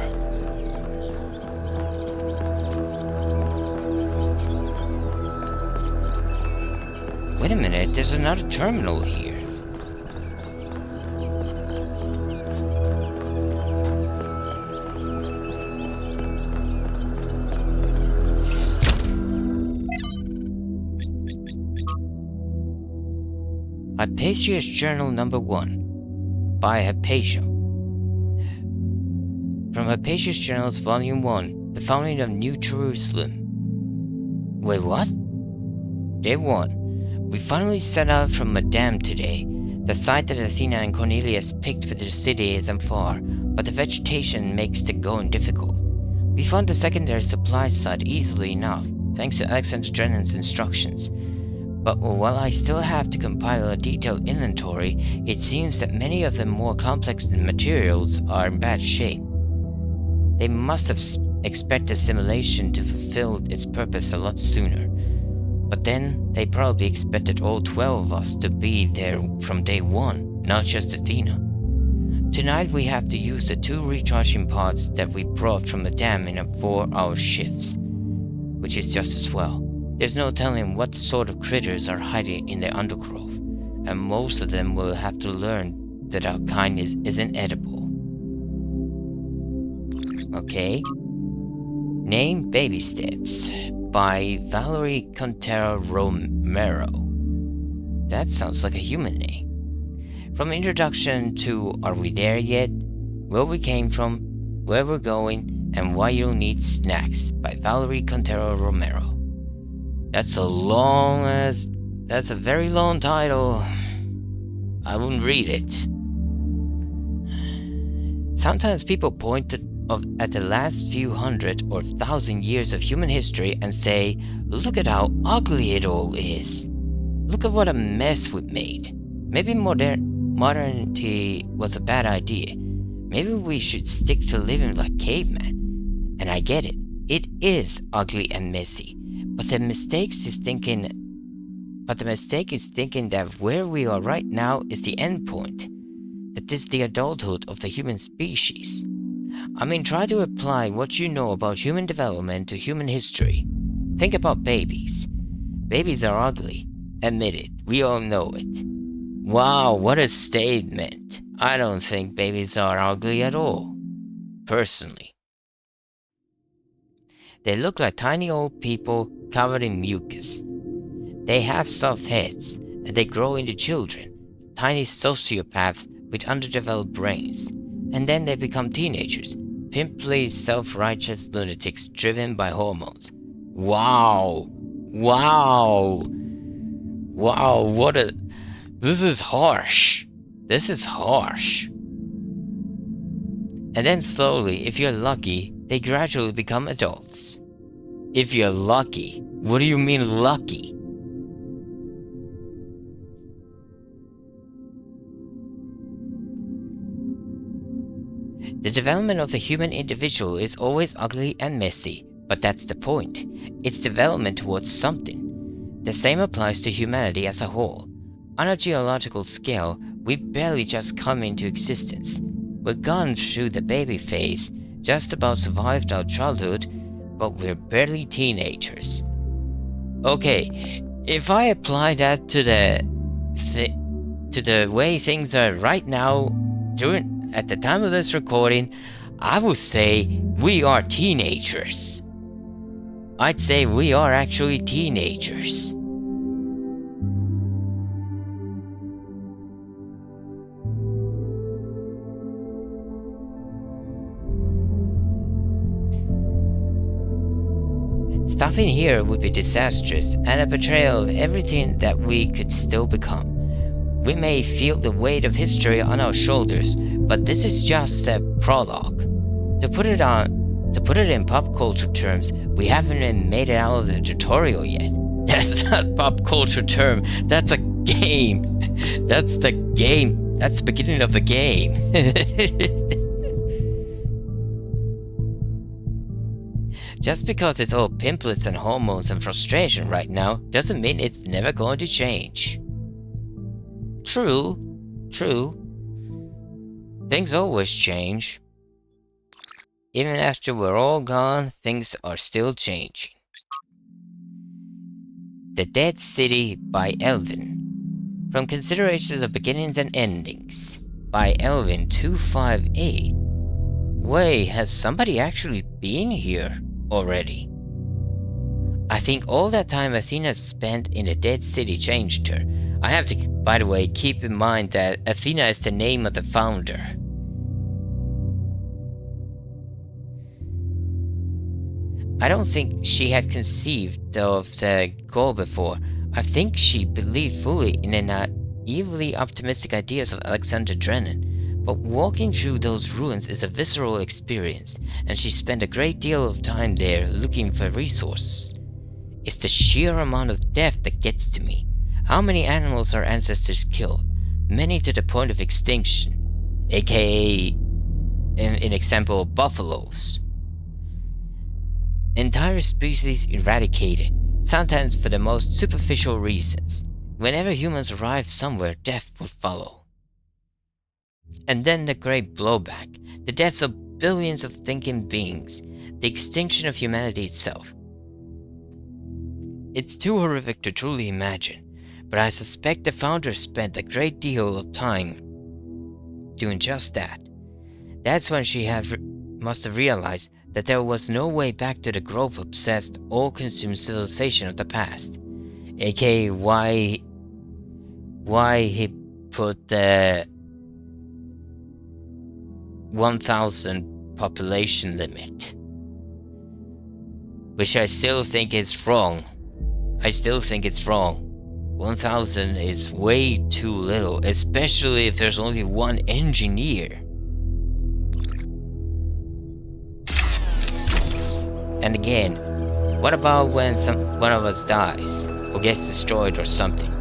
Wait a minute, there's another terminal here. Hypatia's Journal number 1 by Hypatia. From Hypatia's Journals Volume 1, The Founding of New Jerusalem. Wait, what? Day 1. We finally set out from Madame today. The site that Athena and Cornelius picked for the city isn't far, but the vegetation makes the going difficult. We found the secondary supply site easily enough, thanks to Alexander Drennan's instructions. But while I still have to compile a detailed inventory, it seems that many of the more complex materials are in bad shape. They must have expected simulation to fulfill its purpose a lot sooner. But then, they probably expected all 12 of us to be there from day 1, not just Athena. Tonight we have to use the 2 recharging pods that we brought from the dam in a 4-hour shifts, which is just as well. There's no telling what sort of critters are hiding in the undergrowth, and most of them will have to learn that our kind isn't edible. Okay. Name Baby Steps by Valerie Contero Romero. That sounds like a human name. From introduction to Are We There Yet? Where We Came From, Where We're Going, and Why You'll Need Snacks by Valerie Contero Romero. That's a very long title. I wouldn't read it. Sometimes people point at the last few 100 or 1,000 years of human history and say, look at how ugly it all is. Look at what a mess we've made. Maybe modernity was a bad idea. Maybe we should stick to living like cavemen. And I get it. It is ugly and messy. But the mistake is thinking that where we are right now is the end point. That is the adulthood of the human species. I mean, try to apply what you know about human development to human history. Think about babies. Babies are ugly. Admit it. We all know it. Wow, what a statement. I don't think babies are ugly at all. Personally. They look like tiny old people covered in mucus. They have soft heads, and they grow into children, tiny sociopaths with underdeveloped brains. And then they become teenagers, pimply, self-righteous lunatics driven by hormones. Wow! Wow! Wow, this is harsh. This is harsh. And then slowly, if you're lucky, they gradually become adults. If you're lucky. What do you mean lucky? The development of the human individual is always ugly and messy, but that's the point. It's development towards something. The same applies to humanity as a whole. On a geological scale, we barely just come into existence. We've gone through the baby phase, just about survived our childhood, but we're barely teenagers. Okay, if I apply that to the way things are right now, at the time of this recording, I would say we are teenagers. I'd say we are actually teenagers. Stopping here would be disastrous and a betrayal of everything that we could still become. We may feel the weight of history on our shoulders, but this is just a prologue. To put it in pop culture terms, we haven't even made it out of the tutorial yet. That's not pop culture term, that's a game. That's the game. That's the beginning of the game. Just because it's all pimples and hormones and frustration right now doesn't mean it's never going to change. True. Things always change. Even after we're all gone, things are still changing. The Dead City by Elvin. From Considerations of Beginnings and Endings by Elvin 258. Wait, has somebody actually been here already? I think all that time Athena spent in the Dead City changed her. I have to, by the way, keep in mind that Athena is the name of the founder. I don't think she had conceived of the goal before. I think she believed fully in the naively optimistic ideas of Alexander Drennan. But walking through those ruins is a visceral experience, and she spent a great deal of time there looking for resources. It's the sheer amount of death that gets to me. How many animals our ancestors killed? Many to the point of extinction, aka, in example, buffaloes. Entire species eradicated, sometimes for the most superficial reasons. Whenever humans arrived somewhere, death would follow. And then the great blowback, the deaths of billions of thinking beings, the extinction of humanity itself. It's too horrific to truly imagine, but I suspect the founders spent a great deal of time doing just that. That's when she must have realized that there was no way back to the growth-obsessed, all-consumed civilization of the past, aka why he put the 1,000 population limit. Which I still think is wrong. 1,000 is way too little, especially if there's only one engineer. And again, what about when one of us dies, or gets destroyed or something?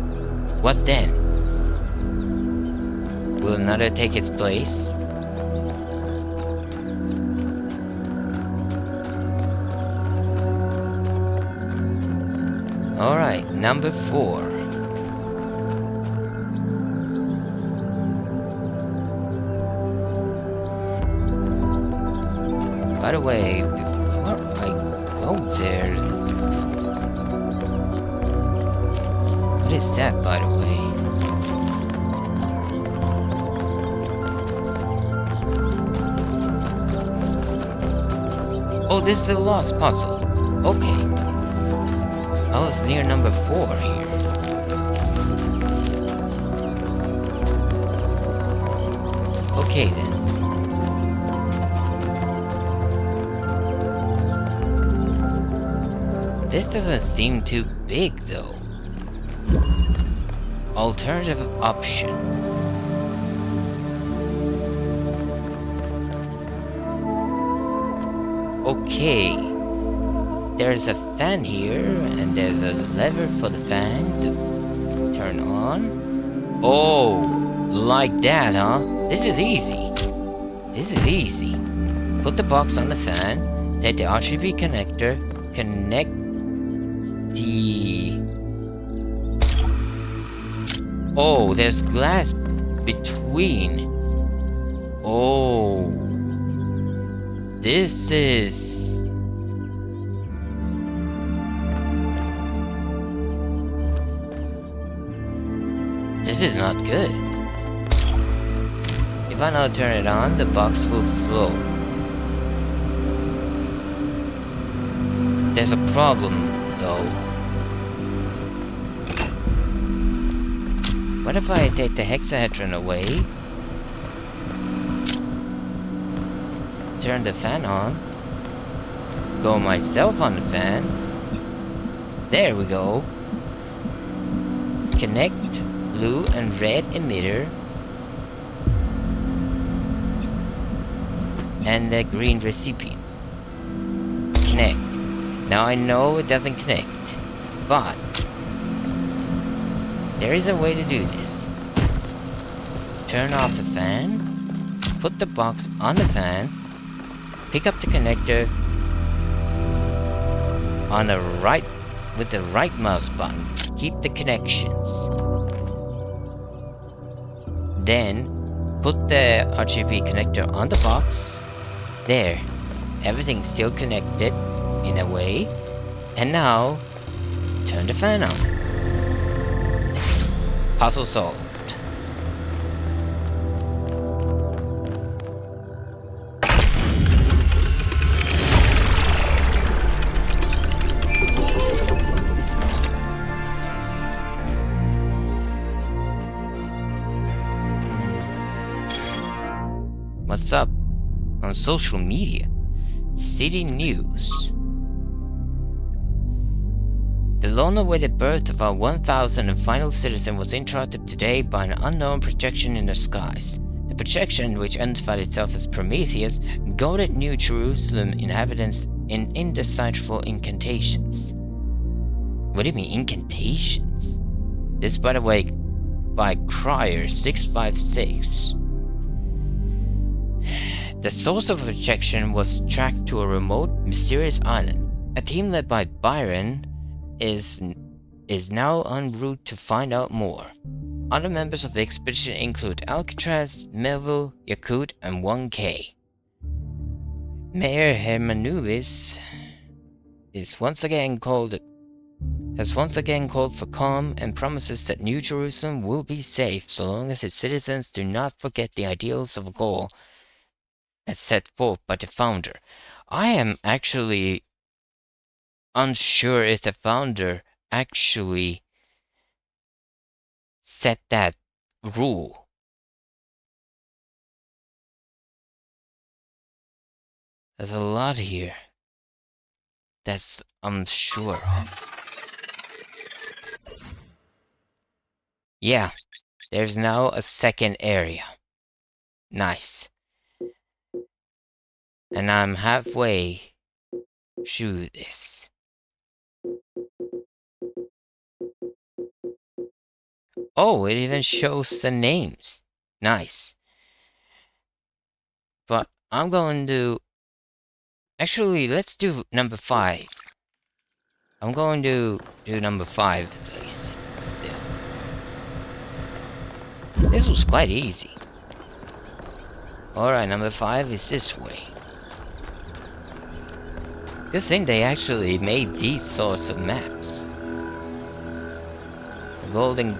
What then? Will another take its place? Alright, number 4. By the way, before I go there... What is that, by the way? Oh, this is the lost puzzle. Okay. I was near number 4 here. Okay then. This doesn't seem too big though. Alternative option. Okay. there's a fan here, and there's a lever for the fan to turn on. Oh, like that, huh? This is easy. This is easy. Put the box on the fan, take the RGB connector, connect the... Oh, there's glass between. Oh, this is... This is not good. If I now turn it on, the box will flow. There's a problem, though. What if I take the hexahedron away? Turn the fan on. Go myself on the fan. There we go. Connect blue and red emitter. And the green recipient. Connect. Now I know it doesn't connect, but there is a way to do this. Turn off the fan, put the box on the fan, pick up the connector on the right with the right mouse button. Keep the connections. Then put the RGB connector on the box. There, everything's still connected in a way. And now, turn the fan on. Puzzle solved. What's up on social media? City news. The long-awaited birth of our 1000th and final citizen was interrupted today by an unknown projection in the skies. The projection, which identified itself as Prometheus, goaded New Jerusalem inhabitants in indecipherable incantations. What do you mean, incantations? This, by the way, by Crier 656. The source of the projection was tracked to a remote, mysterious island. A team led by Byron is now en route to find out more. Other members of the expedition include Alcatraz, Melville, Yakut, and 1K. Mayor Hermanubis has once again called for calm and promises that New Jerusalem will be safe so long as its citizens do not forget the ideals of Gaul as set forth by the founder. I am actually unsure if the founder actually set that rule. There's a lot here that's unsure of. Yeah, there's now a second area. Nice. And I'm halfway through this. Oh, it even shows the names. Nice. But I'm going to... Actually, let's do number 5. I'm going to do number 5 at least. Still. This was quite easy. Alright, number 5 is this way. Good thing they actually made these sorts of maps. The golden...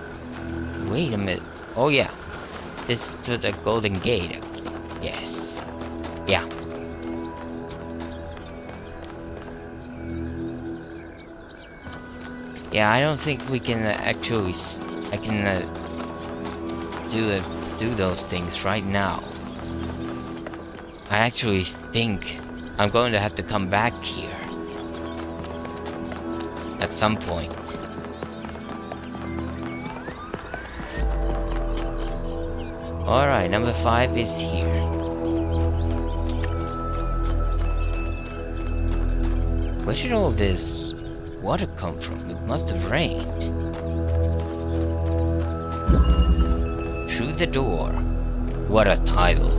Wait a minute. Oh yeah. This to the Golden Gate. Yes. Yeah. Yeah, I don't think we can actually... I can do those things right now. I actually think I'm going to have to come back here at some point. Alright, number 5 is here. Where did all this water come from? It must have rained. Through the door. What a title.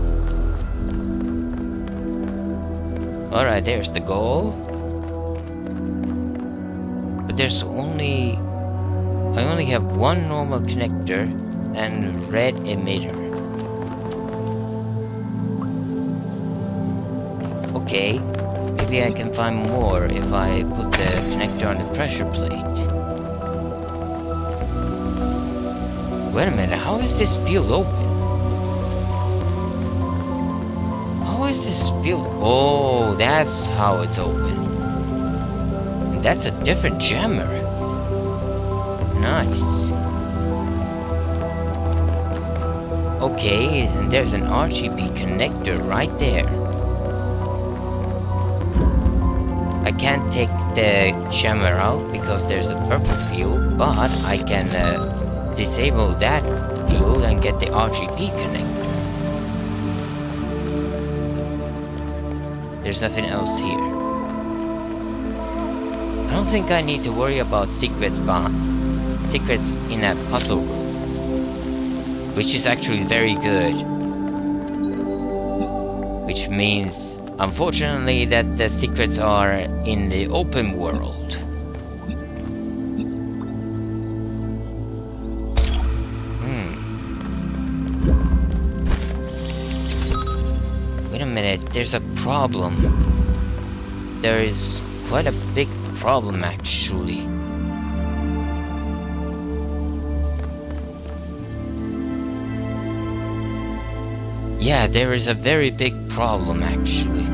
Alright, there's the goal. But there's only... I only have one normal connector and red emitter. Okay, maybe I can find more if I put the connector on the pressure plate. Wait a minute, how is this field open? How is this field? Oh, that's how it's open. And that's a different jammer. Nice. Okay, and there's an RGB connector right there. I can't take the jammer out because there's a purple field, but I can disable that field and get the RGB connector. There's nothing else here. I don't think I need to worry about secrets in that puzzle room, which is actually very good. Which means, unfortunately, that the secrets are in the open world. Wait a minute, there's a problem. There is quite a big problem, actually. Yeah, there is a very big problem, actually.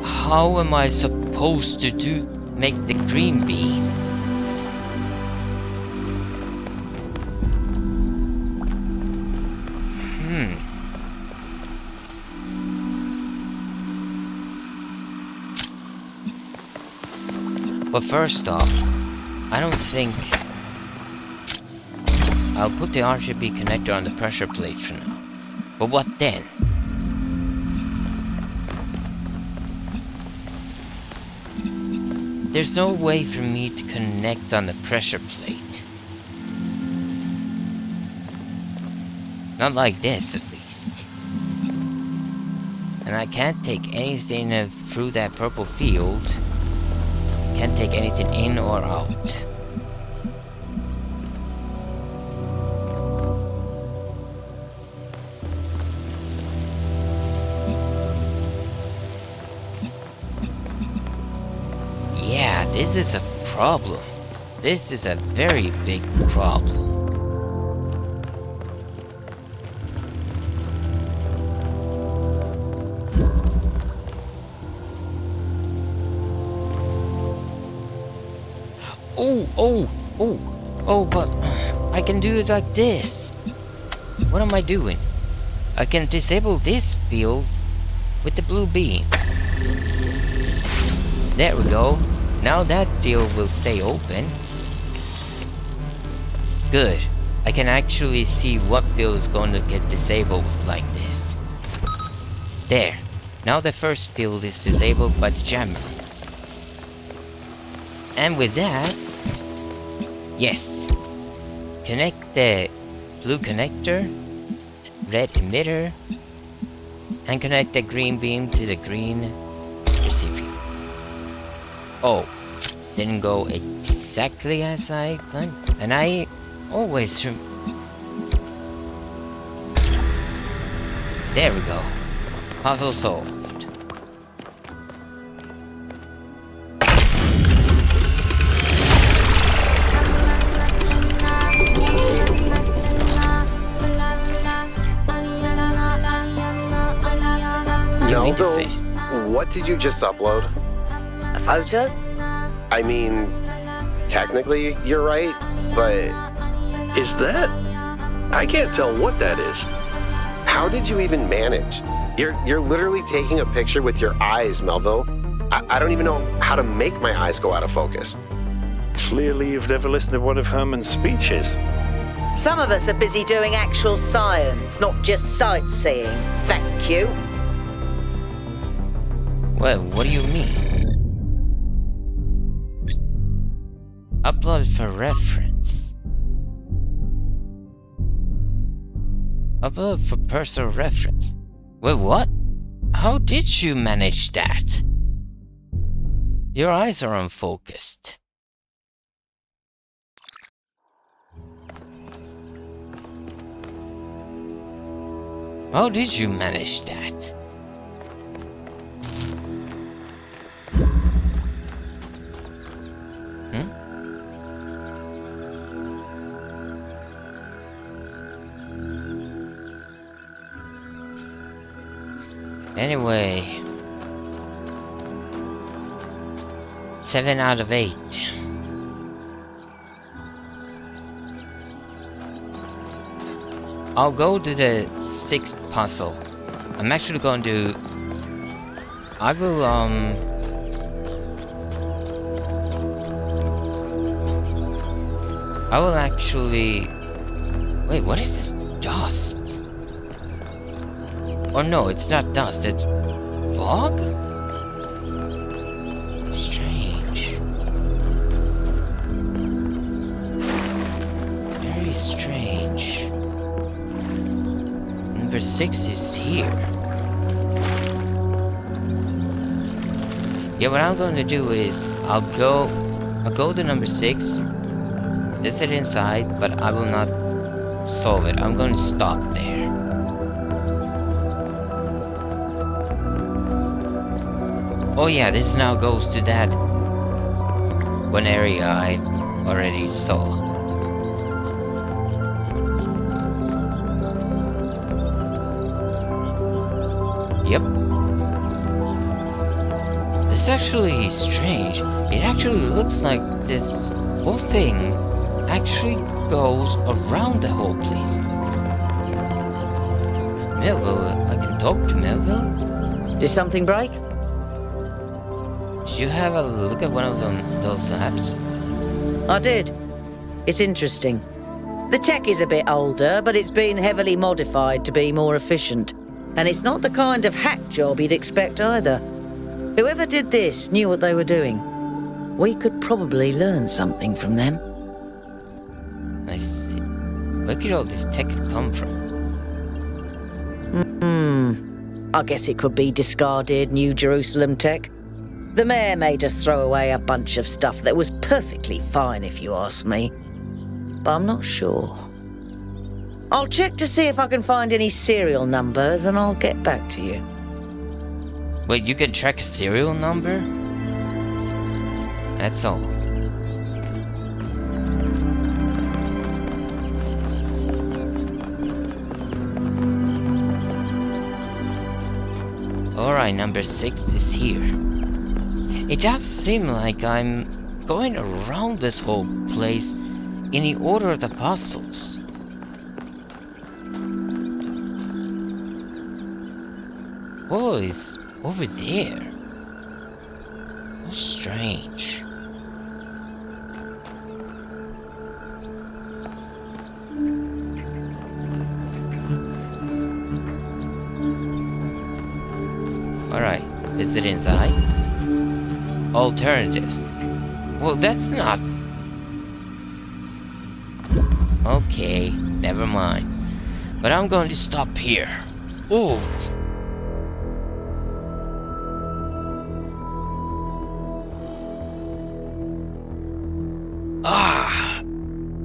How am I supposed to make the green beam? But first off, I don't think... I'll put the RGB connector on the pressure plate for now. But what then? There's no way for me to connect on the pressure plate. Not like this, at least. And I can't take anything through that purple field. Can't take anything in or out. Yeah, this is a problem. This is a very big problem. Oh, but I can do it like this. What am I doing? I can disable this field with the blue beam. There we go. Now that field will stay open. Good. I can actually see what field is going to get disabled like this. There. Now the first field is disabled by the jammer. And with that... Yes. Connect the blue connector, red emitter, and connect the green beam to the green recipient. Oh, didn't go exactly as I planned, and I always... There we go. Puzzle solved. Melville, what did you just upload? A photo? I mean, technically you're right, but Is that? I can't tell what that is. how did you even manage? You're literally taking a picture with your eyes, Melville. I don't even know how to make my eyes go out of focus. Clearly you've never listened to one of Herman's speeches. Some of us are busy doing actual science, not just sightseeing. Thank you. Well, what do you mean? Upload for reference. Upload for personal reference. Wait, what? How did you manage that? Your eyes are unfocused. How did you manage that? Anyway, 7 out of 8. I'll go to the 6th puzzle. I'm actually going to... I will, I will actually... Wait, what is this dust? Or no, it's not dust, it's fog? Strange. Very strange. Number 6 is here. Yeah, what I'm going to do is I'll go to number 6, visit inside, but I will not solve it. I'm going to stop there. Oh yeah, this now goes to that one area I already saw. Yep. This is actually strange. It actually looks like this whole thing actually goes around the whole place. Melville, I can talk to Melville? Did something break? Did you have a look at one of those labs? I did. It's interesting. The tech is a bit older, but it's been heavily modified to be more efficient. And it's not the kind of hack job you'd expect either. Whoever did this knew what they were doing. We could probably learn something from them. I see. Where could all this tech come from? I guess it could be discarded New Jerusalem tech. The mayor made us throw away a bunch of stuff that was perfectly fine, if you ask me. But I'm not sure. I'll check to see if I can find any serial numbers, and I'll get back to you. Wait, you can track a serial number? That's all. Alright, number 6 is here. It does seem like I'm going around this whole place in the order of the puzzles. Oh, it's over there. Oh, strange. Alright, is it inside? Alternatives. Well, that's not... Okay, never mind. But I'm going to stop here. Ooh. I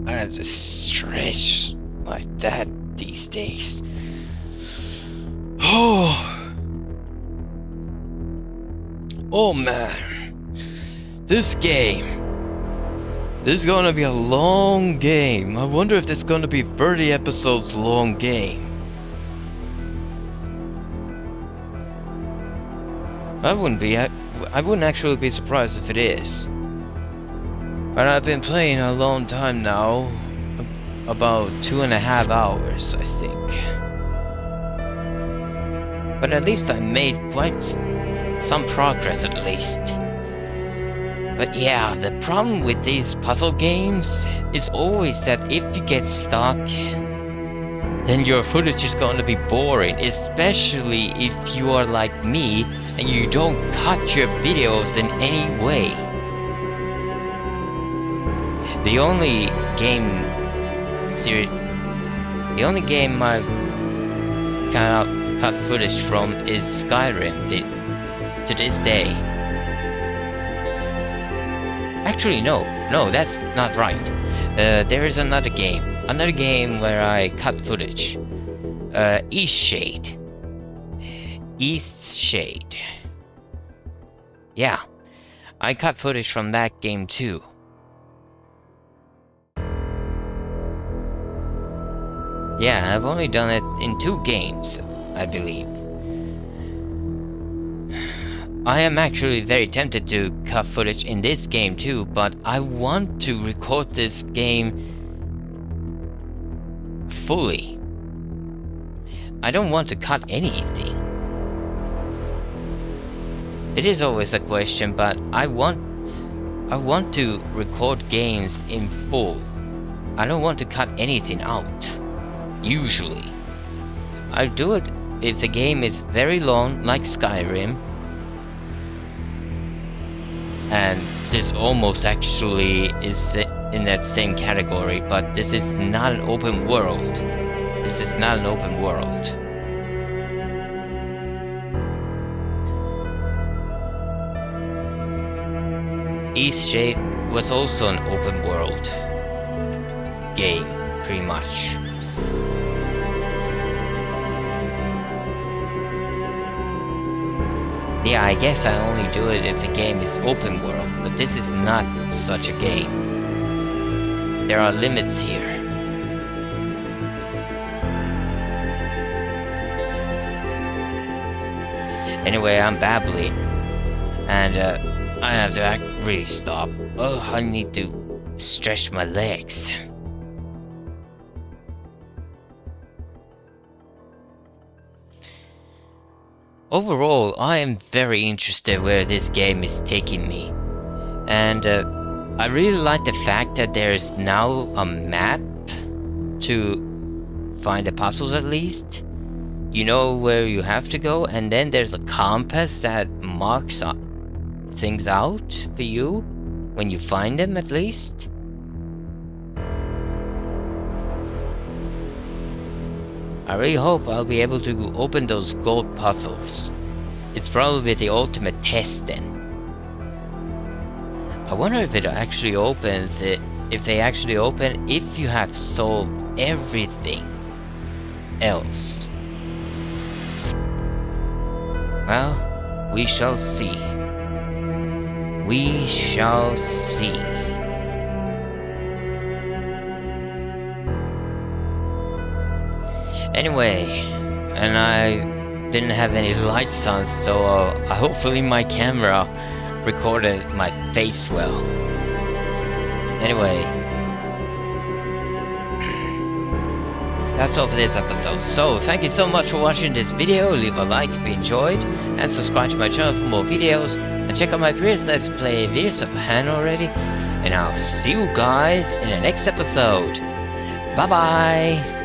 have to stretch like that these days. Oh man, this is gonna be a long game. I wonder if this is gonna be 30 episodes long game. I wouldn't actually be surprised if it is. But I've been playing a long time now, about 2.5 hours, I think. But at least I made quite some progress at least. But yeah, the problem with these puzzle games is always that if you get stuck, then your footage is going to be boring, especially if you are like me and you don't cut your videos in any way. The only game I cannot cut footage from is Skyrim to this day. Actually, no, that's not right. There is another game where I cut footage. East Shade. Yeah, I cut footage from that game too. Yeah, I've only done it in 2 games, I believe. I am actually very tempted to cut footage in this game too, but I want to record this game fully. I don't want to cut anything. It is always a question, but I want to record games in full. I don't want to cut anything out. Usually. I'll do it if the game is very long, like Skyrim. And this almost actually is in that same category, but this is not an open world. This is not an open world. East Shade was also an open world game, pretty much. Yeah, I guess I only do it if the game is open world, but this is not such a game. There are limits here. Anyway, I'm babbling, and I have to really stop. Oh, I need to stretch my legs. Overall, I am very interested where this game is taking me. And I really like the fact that there's now a map to find the puzzles at least. You know where you have to go, and then there's a compass that marks things out for you when you find them at least. I really hope I'll be able to open those gold puzzles. It's probably the ultimate test then. I wonder if it actually opens it, if they actually open if you have solved everything else. Well, we shall see. We shall see. Anyway, and I didn't have any lights on, so hopefully my camera recorded my face well. Anyway, that's all for this episode. So, thank you so much for watching this video. Leave a like if you enjoyed, and subscribe to my channel for more videos. And check out my previous Let's Play videos if you haven't already. And I'll see you guys in the next episode. Bye bye!